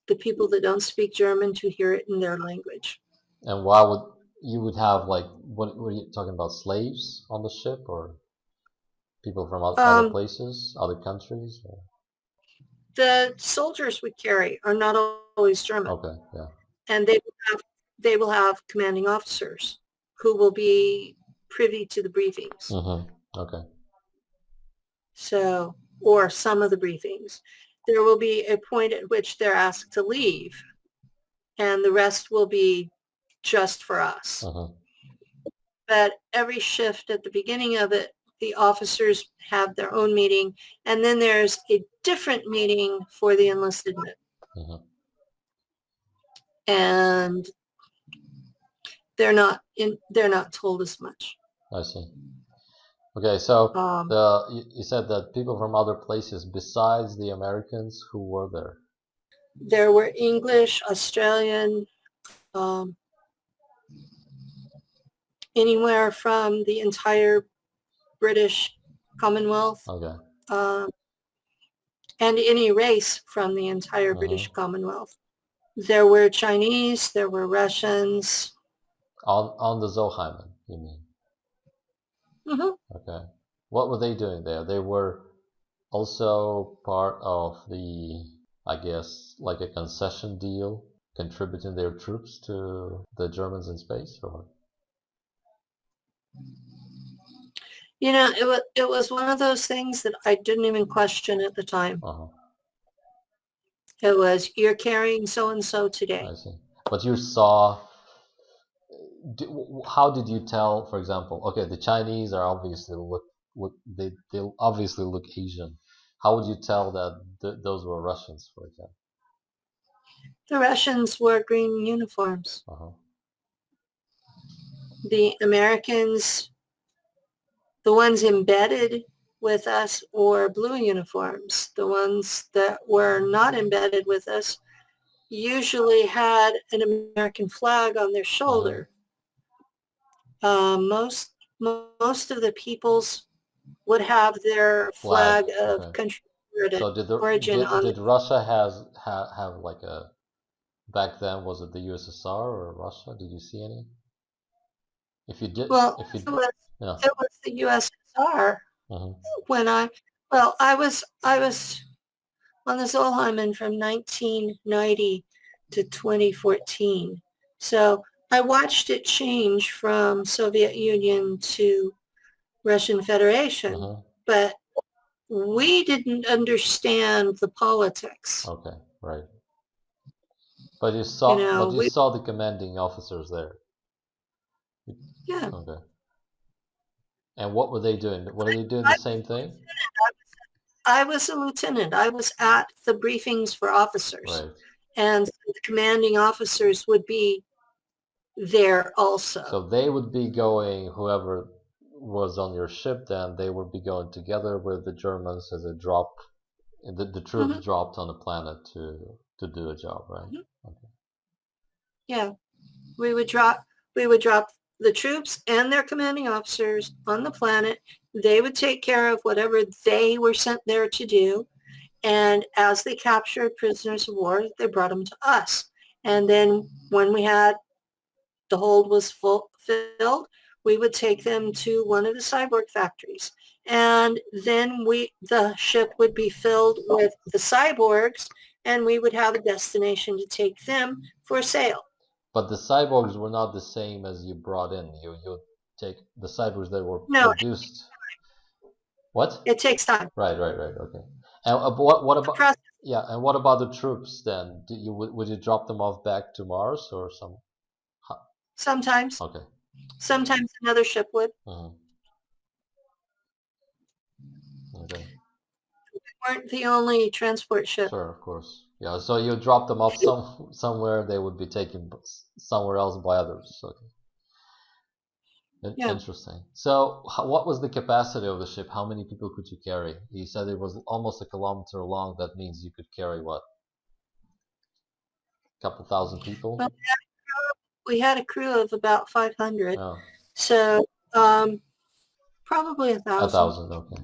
the people that don't speak German to hear it in their language. And why would you would have, like, what were you talking about, slaves on the ship, or people from other places, other countries? Or? The soldiers we carry are not always German. Okay, yeah. And they will have commanding officers who will be privy to the briefings. Okay. So, or some of the briefings. There will be a point at which they're asked to leave, and the rest will be just for us. But every shift at the beginning of it, the officers have their own meeting, and then there's a different meeting for the enlisted men. And they're not told as much. I see. Okay, so you said that people from other places besides the Americans, who were there? There were English, Australian, anywhere from the entire British Commonwealth, and any race from the entire British Commonwealth. There were Chinese, there were Russians. On the Zoheimen, you mean? Okay. What were they doing there? They were also part of the, I guess, like a concession deal, contributing their troops to the Germans in space, or? You know, it was one of those things that I didn't even question at the time. It was, you're carrying so-and-so today. I see. But you saw, how did you tell, for example, okay, the Chinese are obviously they obviously look Asian. How would you tell that those were Russians, for example? The Russians wore green uniforms. The Americans the ones embedded with us wore blue uniforms. The ones that were not embedded with us usually had an American flag on their shoulder. Most of the peoples would have their flag of country of origin on. Did Russia have like a, back then, was it the USSR or Russia? Did you see any? If you did, well, it was the USSR when I was on the Zollheimen from 1990 to 2014. So I watched it change from Soviet Union to Russian Federation, but we didn't understand the politics. Okay, right. But you saw the commanding officers there. Yeah. Okay. And what were they doing? Were they doing the same thing? I was a lieutenant. I was at the briefings for officers. Right. And the commanding officers would be there also. So they would be going, whoever was on your ship then, they would be going together with the Germans as a drop, the troops dropped on the planet to do a job, right? Okay. Yeah. We would drop the troops and their commanding officers on the planet. They would take care of whatever they were sent there to do. And as they captured prisoners of war, they brought them to us. And then when we had the hold was filled, we would take them to one of the cyborg factories. And then the ship would be filled with the cyborgs, and we would have a destination to take them for sale. But the cyborgs were not the same as you brought in. You take the cyborgs that were produced. What? It takes time. Right. Okay. And what about and what about the troops then? Would you drop them off back to Mars or some? Sometimes. Okay. Sometimes another ship would. Okay. We weren't the only transport ship. Sure, of course. Yeah, so you drop them off somewhere, they would be taken somewhere else by others. Okay. Interesting. So what was the capacity of the ship? How many people could you carry? You said it was almost a kilometer long. That means you could carry what? A couple thousand people? Well, we had a crew of about 500. Oh. So probably 1,000. 1,000, okay.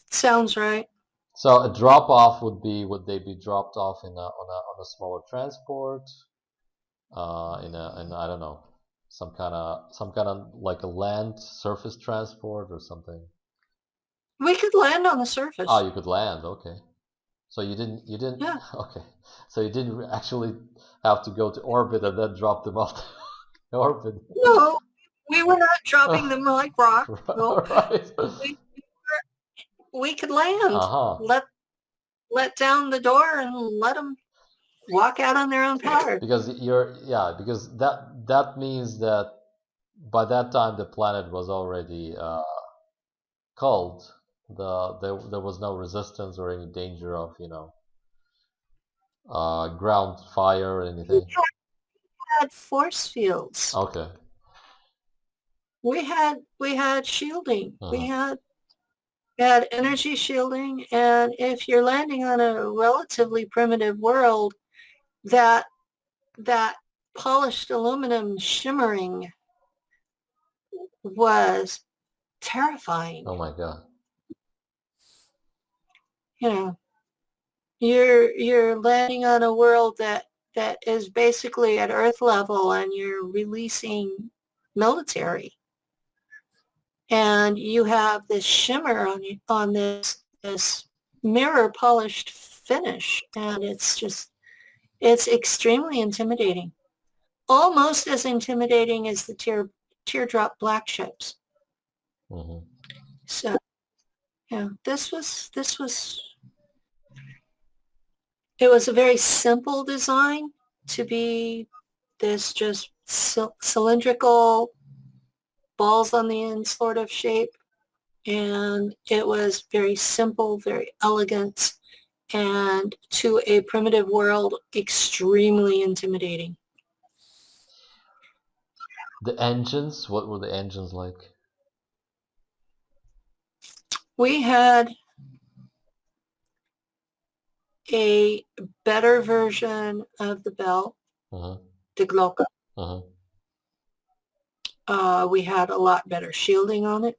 Sounds right. So a drop off would they be dropped off on a smaller transport, in I don't know, some kind of like a land surface transport or something? We could land on the surface. Oh, you could land, okay. So you didn't yeah. Okay. So you didn't actually have to go to orbit and then drop them off the orbit. No, we were not dropping them like rock. No. Right. We could land. Let down the door and let them walk out on their own power. Because because that means that by that time the planet was already cold. There was no resistance or any danger of ground fire or anything. We had force fields. Okay. We had shielding. We had energy shielding, and if you're landing on a relatively primitive world, that polished aluminum shimmering was terrifying. Oh my God. You're landing on a world that is basically at Earth level, and you're releasing military. And you have this shimmer on this mirror polished finish, and it's extremely intimidating. Almost as intimidating as the teardrop black ships. So, this was it was a very simple design to be this just cylindrical balls on the end sort of shape, and it was very simple, very elegant, and to a primitive world extremely intimidating. The engines, what were the engines like? We had a better version of the bell, the Glocke. We had a lot better shielding on it.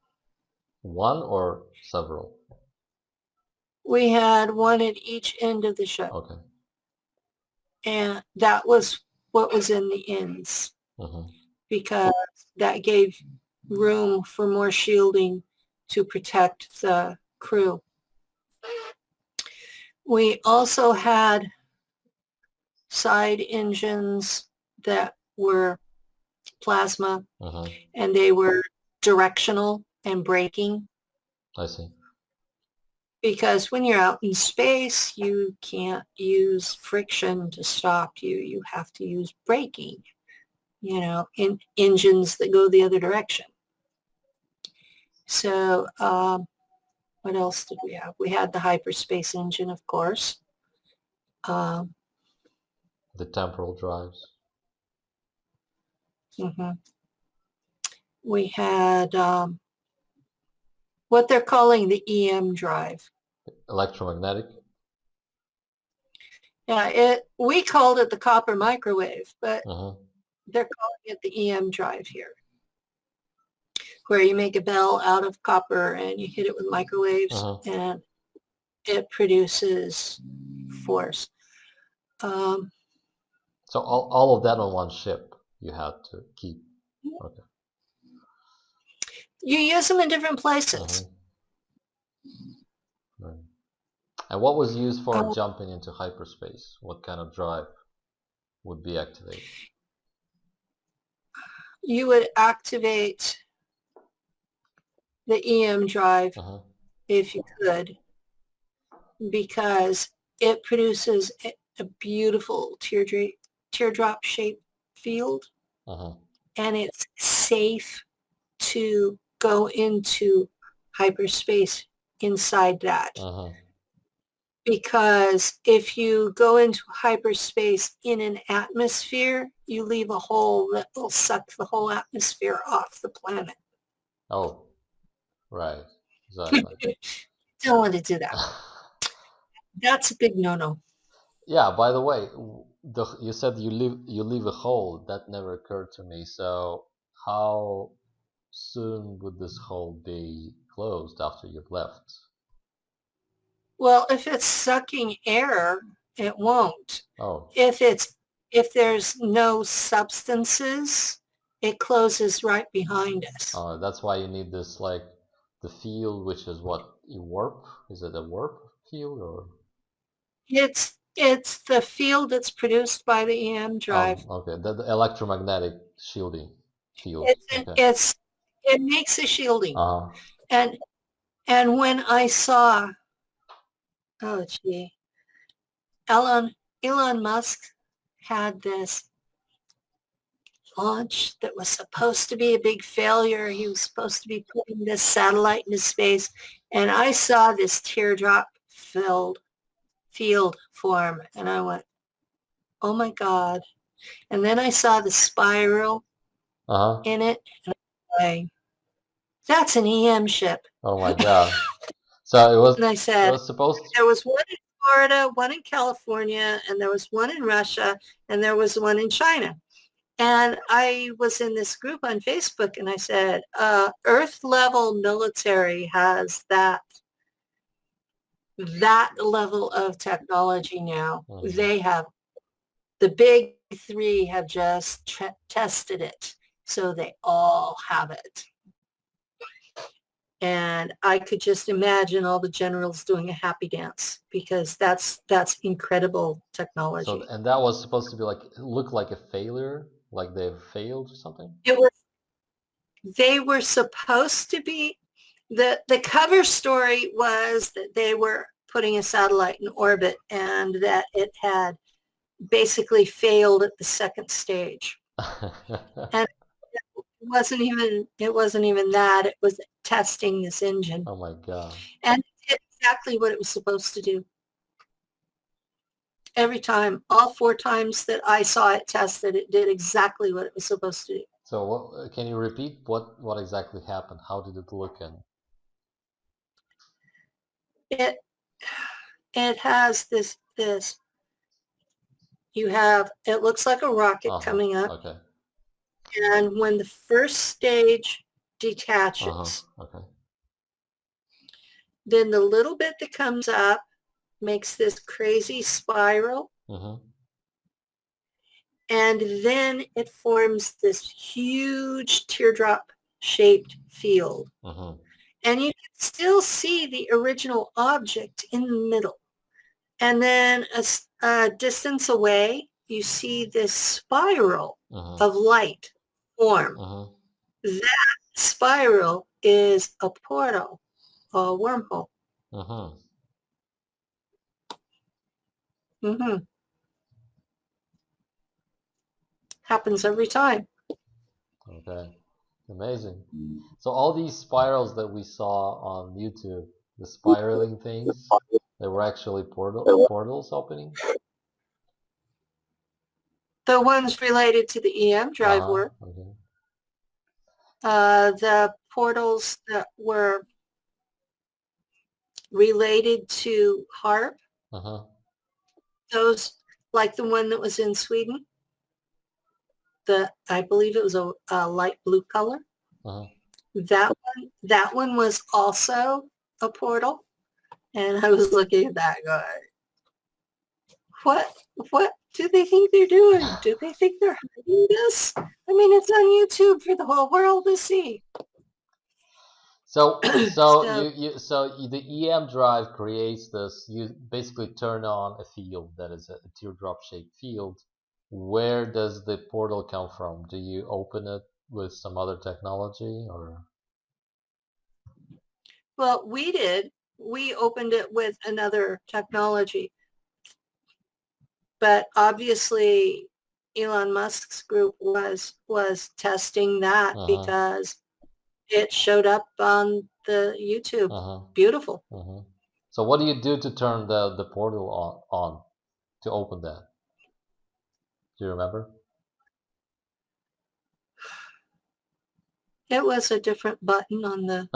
One or several? We had one at each end of the ship. Okay. And that was what was in the ends, because that gave room for more shielding to protect the crew. We also had side engines that were plasma, and they were directional and braking. I see. Because when you're out in space, you can't use friction to stop you. You have to use braking, you know, in engines that go the other direction. So what else did we have? We had the Hyperspace engine, of course. The temporal drives. We had what they're calling the EM drive. Electromagnetic? Yeah, we called it the copper microwave, but they're calling it the EM drive here, where you make a bell out of copper and you hit it with microwaves and it produces force. So all of that on one ship you had to keep. Okay. You use them in different places. Right. And what was used for jumping into hyperspace? What kind of drive would be activated? You would activate the EM drive if you could, because it produces a beautiful teardrop shaped field, and it's safe to go into hyperspace inside that. Because if you go into hyperspace in an atmosphere, you leave a hole that will suck the whole atmosphere off the planet. Oh, right. Exactly. Don't want to do that. That's a big no-no. Yeah, by the way, you said you leave a hole. That never occurred to me. So how soon would this hole be closed after you've left? Well, if it's sucking air, it won't. Oh. If there's no substances, it closes right behind us. Oh, that's why you need this, like, the field, which is what, you warp? Is it a warp field, or? It's the field that's produced by the EM drive. Oh, okay. The electromagnetic shielding field. It makes a shielding. And when I saw, oh gee, Elon Musk had this launch that was supposed to be a big failure. He was supposed to be putting this satellite into space, and I saw this teardrop filled field form, and I went, oh my God. And then I saw the spiral in it, and I was like, that's an EM ship. Oh my God. So it was, and I said, it was supposed to... there was one in Florida, one in California, and there was one in Russia, and there was one in China. And I was in this group on Facebook, and I said, Earth level military has that level of technology now. They have, the big three have just tested it, so they all have it. And I could just imagine all the generals doing a happy dance, because that's incredible technology. So, and that was supposed to be like, look like a failure, like they've failed or something? They were supposed to be, the cover story was that they were putting a satellite in orbit and that it had basically failed at the second stage. And it wasn't even that. It was testing this engine. Oh my God. And it did exactly what it was supposed to do. Every time, all 4 times that I saw it tested, it did exactly what it was supposed to do. So can you repeat what exactly happened? How did it look? And It has this you have, it looks like a rocket coming up. Okay. And when the first stage detaches, Okay. then the little bit that comes up makes this crazy spiral. And then it forms this huge teardrop shaped field. And you can still see the original object in the middle. And then a distance away, you see this spiral of light form. That spiral is a portal, a wormhole. Happens every time. Okay. Amazing. So all these spirals that we saw on YouTube, the spiraling things, they were actually portals opening? The ones related to the EM drive were. Okay. The portals that were related to HARP, those, like the one that was in Sweden, I believe it was a light blue color. That one was also a portal. And I was looking at that going, what do they think they're doing? Do they think they're hiding this? I mean, it's on YouTube for the whole world to see. So the EM drive creates this. You basically turn on a field that is a teardrop-shaped field. Where does the portal come from? Do you open it with some other technology, or? Well, we did. We opened it with another technology. But obviously, Elon Musk's group was testing that because it showed up on the YouTube. Beautiful. So what do you do to turn the portal on to open that? Do you remember? It was a different button on the...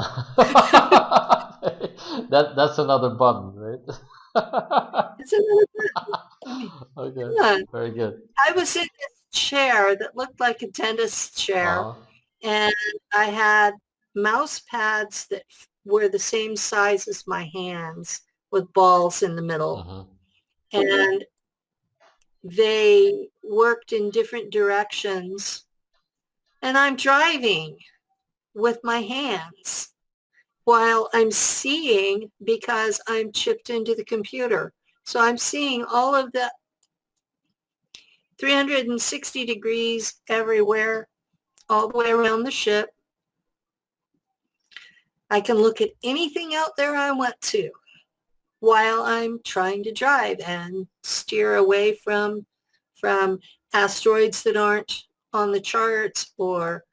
That's another button, right? It's another button. Okay, very good. I was in this chair that looked like a dentist's chair, and I had mouse pads that were the same size as my hands with balls in the middle. And they worked in different directions. And I'm driving with my hands while I'm seeing, because I'm chipped into the computer. So I'm seeing all of the 360 degrees everywhere, all the way around the ship. I can look at anything out there I want to while I'm trying to drive and steer away from asteroids that aren't on the charts, or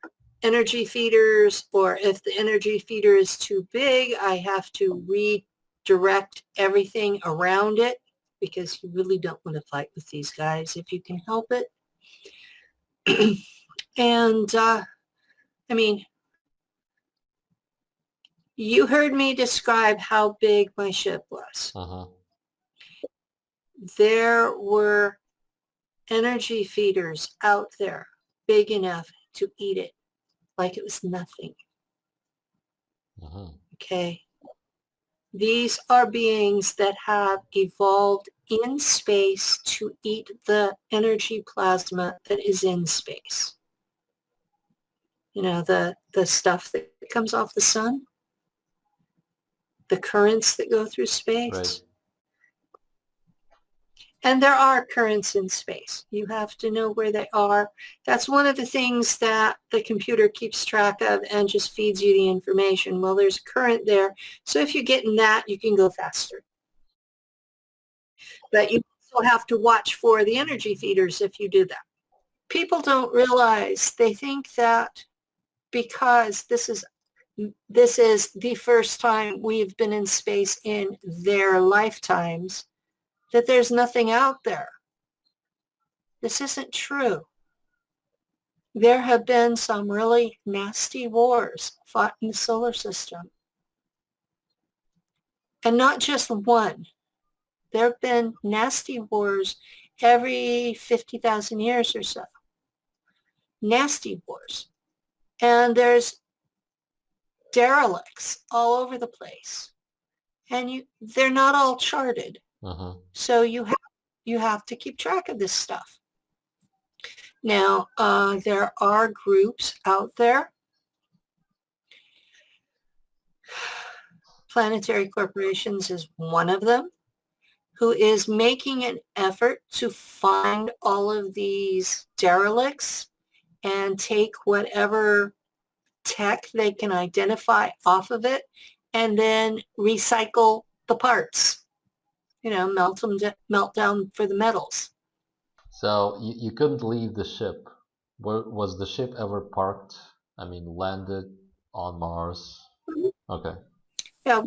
energy feeders, or if the energy feeder is too big, I have to redirect everything around it, because you really don't want to fight with these guys if you can help it. And I mean, you heard me describe how big my ship was. There were energy feeders out there big enough to eat it like it was nothing. Okay. These are beings that have evolved in space to eat the energy plasma that is in space. You know, the stuff that comes off the sun, the currents that go through space. Right. And there are currents in space. You have to know where they are. That's one of the things that the computer keeps track of and just feeds you the information. Well, there's a current there. So if you're getting that, you can go faster. But you also have to watch for the energy feeders if you do that. People don't realize, they think that because this is the first time we've been in space in their lifetimes, that there's nothing out there. This isn't true. There have been some really nasty wars fought in the solar system. And not just one. There have been nasty wars every 50,000 years or so. Nasty wars. And there's derelicts all over the place. And they're not all charted. So you have to keep track of this stuff. Now, there are groups out there. Planetary Corporations is one of them, who is making an effort to find all of these derelicts and take whatever tech they can identify off of it and then recycle the parts, melt down for the metals. So you couldn't leave the ship. Was the ship ever parked? I mean, landed on Mars? Okay. Yeah,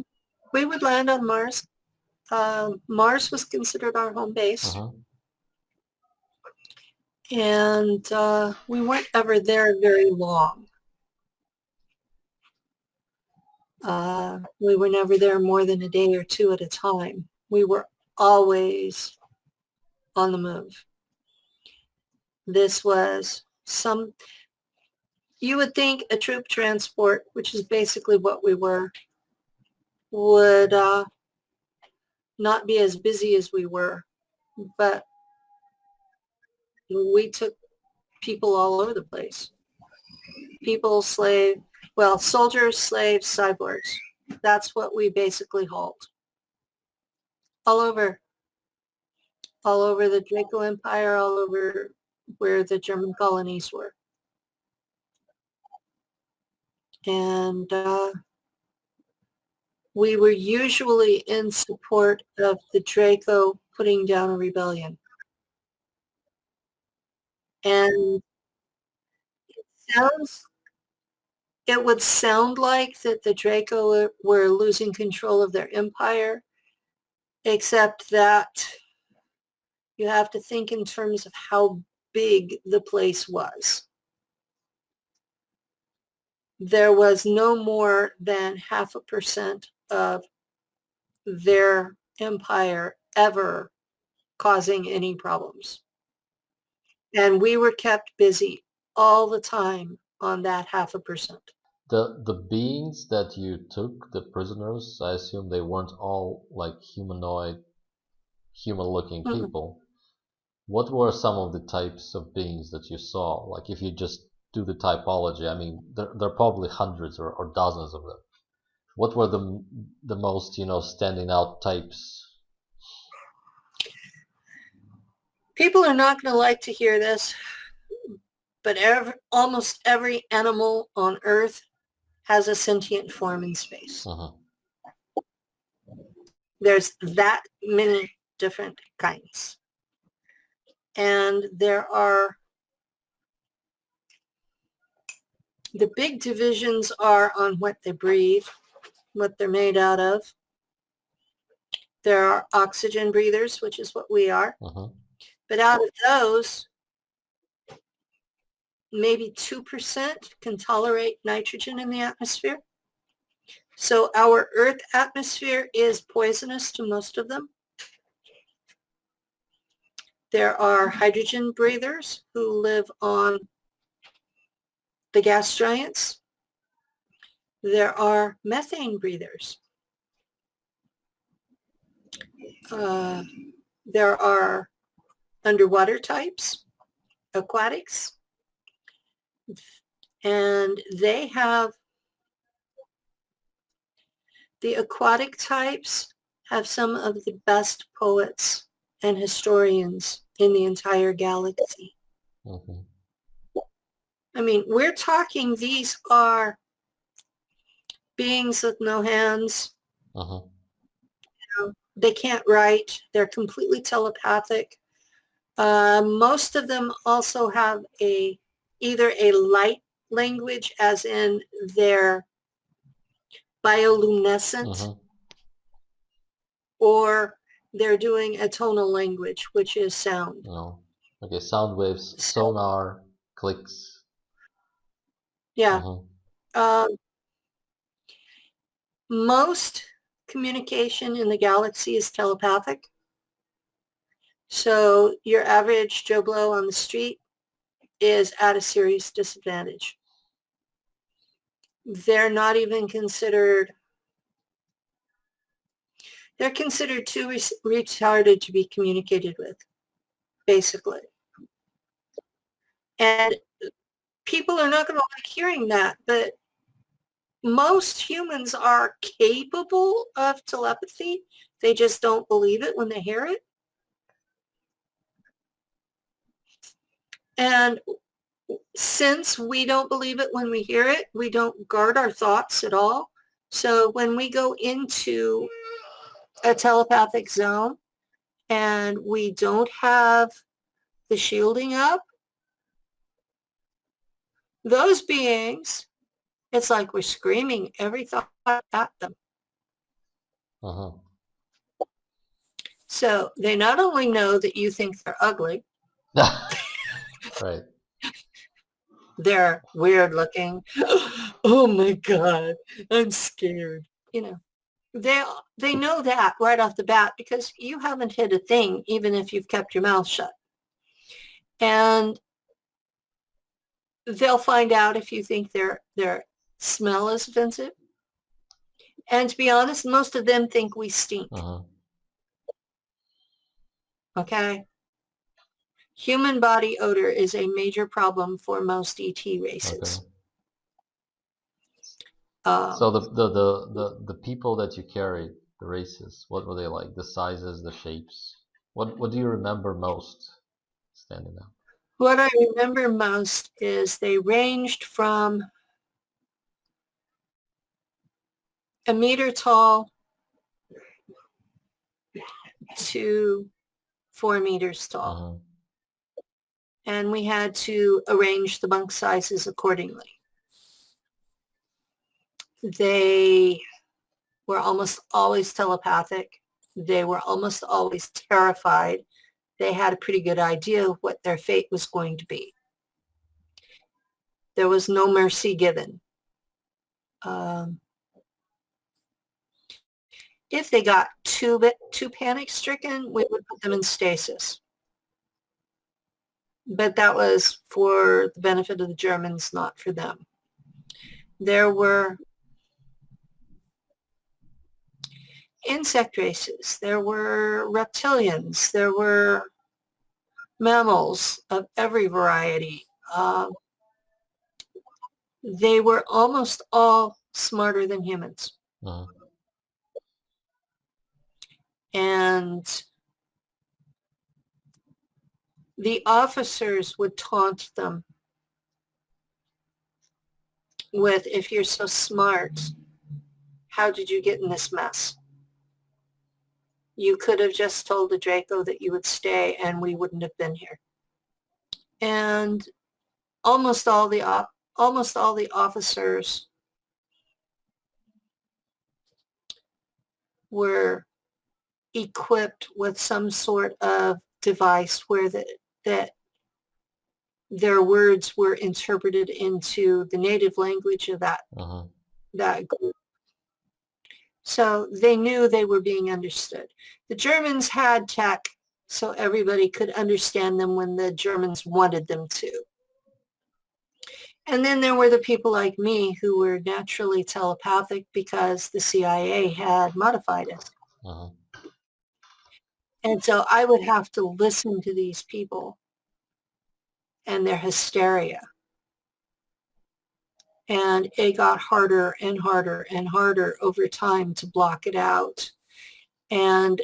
we would land on Mars. Mars was considered our home base. And we weren't ever there very long. We were never there more than a day or two at a time. We were always on the move. This was you would think a troop transport, which is basically what we were, would not be as busy as we were, but we took people all over the place. People, soldiers, slaves, cyborgs. That's what we basically hauled. All over the Draco Empire, all over where the German colonies were. And we were usually in support of the Draco putting down a rebellion. And it would sound like that the Draco were losing control of their empire, except that you have to think in terms of how big the place was. There was no more than 0.5% of their empire ever causing any problems. And we were kept busy all the time on that 0.5%. The beings that you took, the prisoners, I assume they weren't all like humanoid, human-looking people. What were some of the types of beings that you saw? Like if you just do the typology, I mean, there are probably hundreds or dozens of them. What were the most, standing out types? People are not going to like to hear this, but almost every animal on Earth has a sentient form in space. There's that many different kinds. And there are, the big divisions are on what they breathe, what they're made out of. There are oxygen breathers, which is what we are. But out of those, maybe 2% can tolerate nitrogen in the atmosphere. So our Earth atmosphere is poisonous to most of them. There are hydrogen breathers who live on the gas giants. There are methane breathers. There are underwater types, aquatics, and they have, the aquatic types have some of the best poets and historians in the entire galaxy. I mean, we're talking, these are beings with no hands. They can't write. They're completely telepathic. Most of them also have either a light language, as in they're bioluminescent, or they're doing a tonal language, which is sound. Okay, sound waves, sonar, clicks. Yeah. Most communication in the galaxy is telepathic. So your average Joe Blow on the street is at a serious disadvantage. They're not even considered, they're considered too retarded to be communicated with, basically. And people are not going to like hearing that, but most humans are capable of telepathy. They just don't believe it when they hear it. And since we don't believe it when we hear it, we don't guard our thoughts at all. So when we go into a telepathic zone and we don't have the shielding up, those beings, it's like we're screaming every thought at them. Uh-huh. So they not only know that you think they're ugly, right. They're weird looking. Oh my God, I'm scared. You know, they know that right off the bat because you haven't hid a thing, even if you've kept your mouth shut. And they'll find out if you think their smell is offensive. And to be honest, most of them think we stink. Uh-huh. Okay? Human body odor is a major problem for most ET races. Okay. So the people that you carried, the races, what were they like? The sizes, the shapes. What do you remember most standing out? What I remember most is they ranged from a meter tall to 4 meters tall. Uh-huh. And we had to arrange the bunk sizes accordingly. They were almost always telepathic. They were almost always terrified. They had a pretty good idea of what their fate was going to be. There was no mercy given. If they got too panic-stricken, we would put them in stasis. But that was for the benefit of the Germans, not for them. There were insect races, there were reptilians, there were mammals of every variety. They were almost all smarter than humans. Uh-huh. And the officers would taunt them with, if you're so smart, how did you get in this mess? You could have just told the Draco that you would stay and we wouldn't have been here. And almost all the officers were equipped with some sort of device where that their words were interpreted into the native language of that group. So they knew they were being understood. The Germans had tech, so everybody could understand them when the Germans wanted them to. And then there were the people like me who were naturally telepathic because the CIA had modified us. And so I would have to listen to these people and their hysteria. And it got harder and harder and harder over time to block it out. And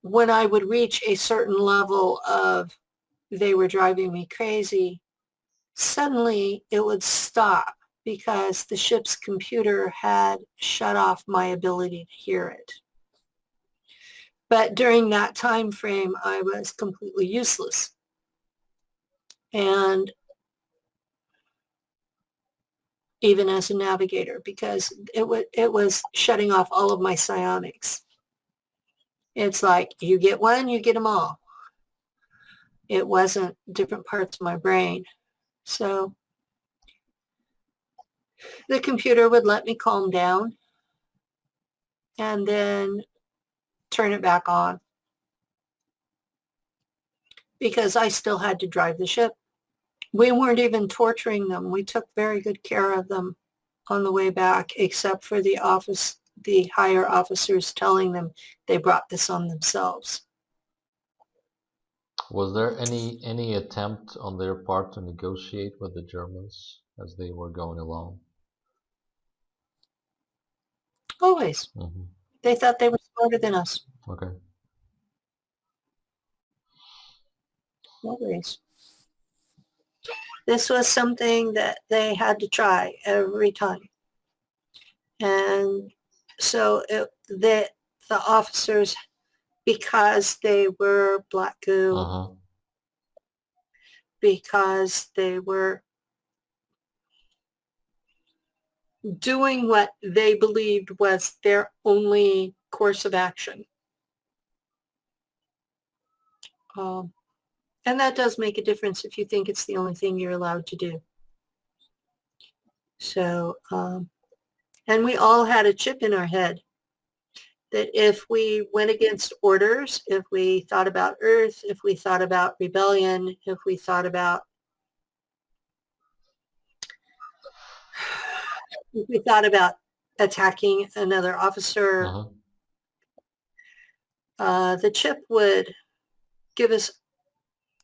when I would reach a certain level of they were driving me crazy, suddenly it would stop because the ship's computer had shut off my ability to hear it. But during that time frame, I was completely useless. And even as a navigator, because it was shutting off all of my psionics. It's like, you get one, you get them all. It wasn't different parts of my brain. So the computer would let me calm down. and then turn it back on, because I still had to drive the ship. We weren't even torturing them. We took very good care of them on the way back, except for the higher officers telling them they brought this on themselves. Was there any attempt on their part to negotiate with the Germans as they were going along? Always. They thought they were smarter than us. Okay. Always. This was something that they had to try every time. And so the officers, because they were black goo, because they were doing what they believed was their only course of action. And that does make a difference if you think it's the only thing you're allowed to do. So, and we all had a chip in our head that if we went against orders, if we thought about Earth, if we thought about rebellion, if we thought about attacking another officer, the chip would give us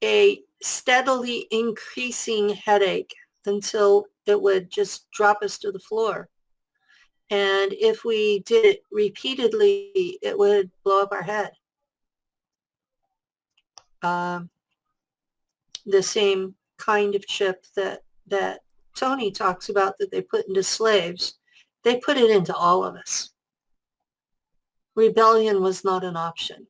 a steadily increasing headache until it would just drop us to the floor. And if we did it repeatedly, it would blow up our head. The same kind of chip that Tony talks about that they put into slaves, they put it into all of us. Rebellion was not an option.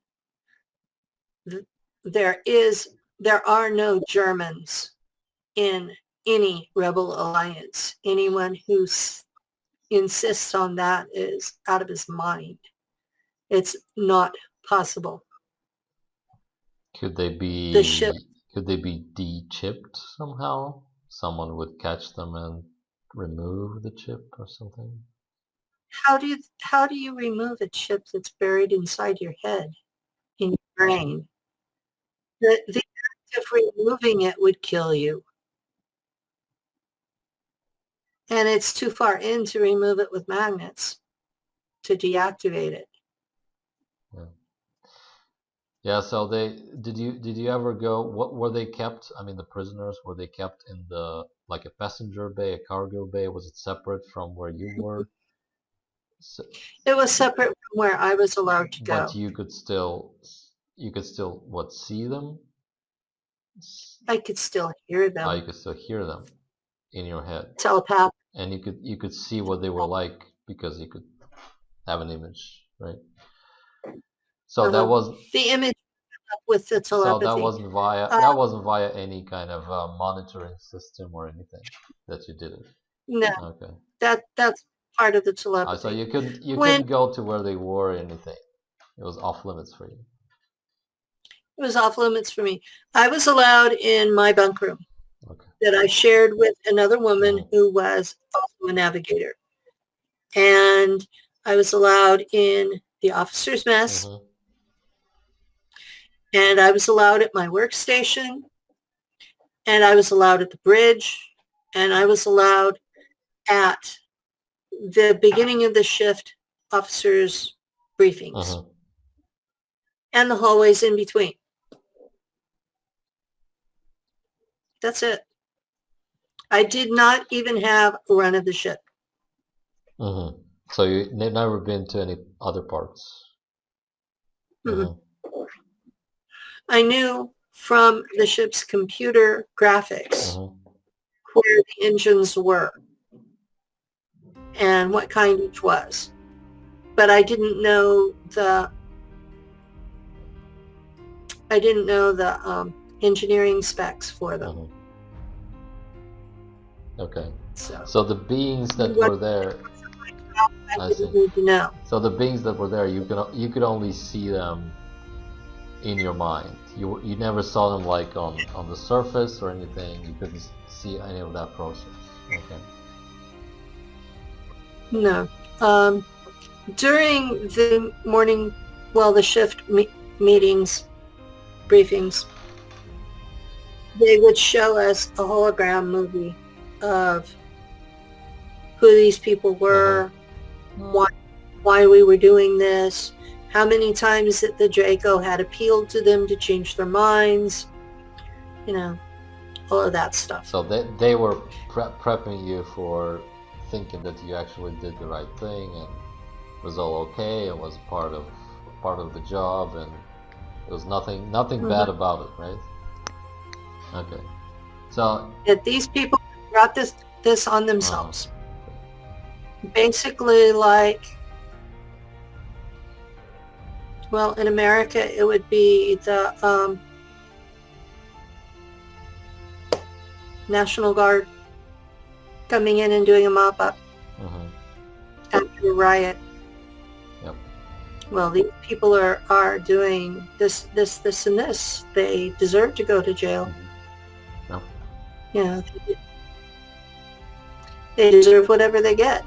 There are no Germans in any rebel alliance. Anyone who insists on that is out of his mind. It's not possible. Could they be de-chipped somehow? Someone would catch them and remove the chip or something? How do you remove a chip that's buried inside your head, in your brain? The act of removing it would kill you. And it's too far in to remove it with magnets to deactivate it. Yeah, so did you ever go, what were they kept? I mean, the prisoners, were they kept in like a passenger bay, a cargo bay? Was it separate from where you were? It was separate from where I was allowed to go. But you could still what, see them? I could still hear them. Oh, you could still hear them in your head. Telepath. And you could see what they were like because you could have an image, right? So that was the image with the telepathy. So that wasn't via any kind of monitoring system or anything that you did it. No. Okay. That's part of the telepathy. So you couldn't go to where they were or anything. It was off limits for you. It was off limits for me. I was allowed in my bunk room that I shared with another woman who was also a navigator. And I was allowed in the officer's mess. And I was allowed at my workstation. And I was allowed at the bridge. And I was allowed at the beginning of the shift officers' briefings. And the hallways in between. That's it. I did not even have a run of the ship. So you've never been to any other parts? I knew from the ship's computer graphics where the engines were and what kind each was. But I didn't know the engineering specs for them. Okay. So the beings that were there, I didn't need to know. So the beings that were there, you could only see them in your mind. You never saw them like on the surface or anything. You couldn't see any of that process. Okay. No. During the morning, well, the shift meetings, briefings, they would show us a hologram movie of who these people were, why we were doing this, how many times that the Draco had appealed to them to change their minds, you know, all of that stuff. So they were prepping you for thinking that you actually did the right thing and it was all okay, it was part of the job, and there was nothing bad about it, right? Okay. So that these people brought this on themselves. Basically, like, well, in America, it would be the National Guard coming in and doing a mop-up after a riot. Yep. Well, these people are doing this, and this. They deserve to go to jail. Yep. You know, they deserve whatever they get.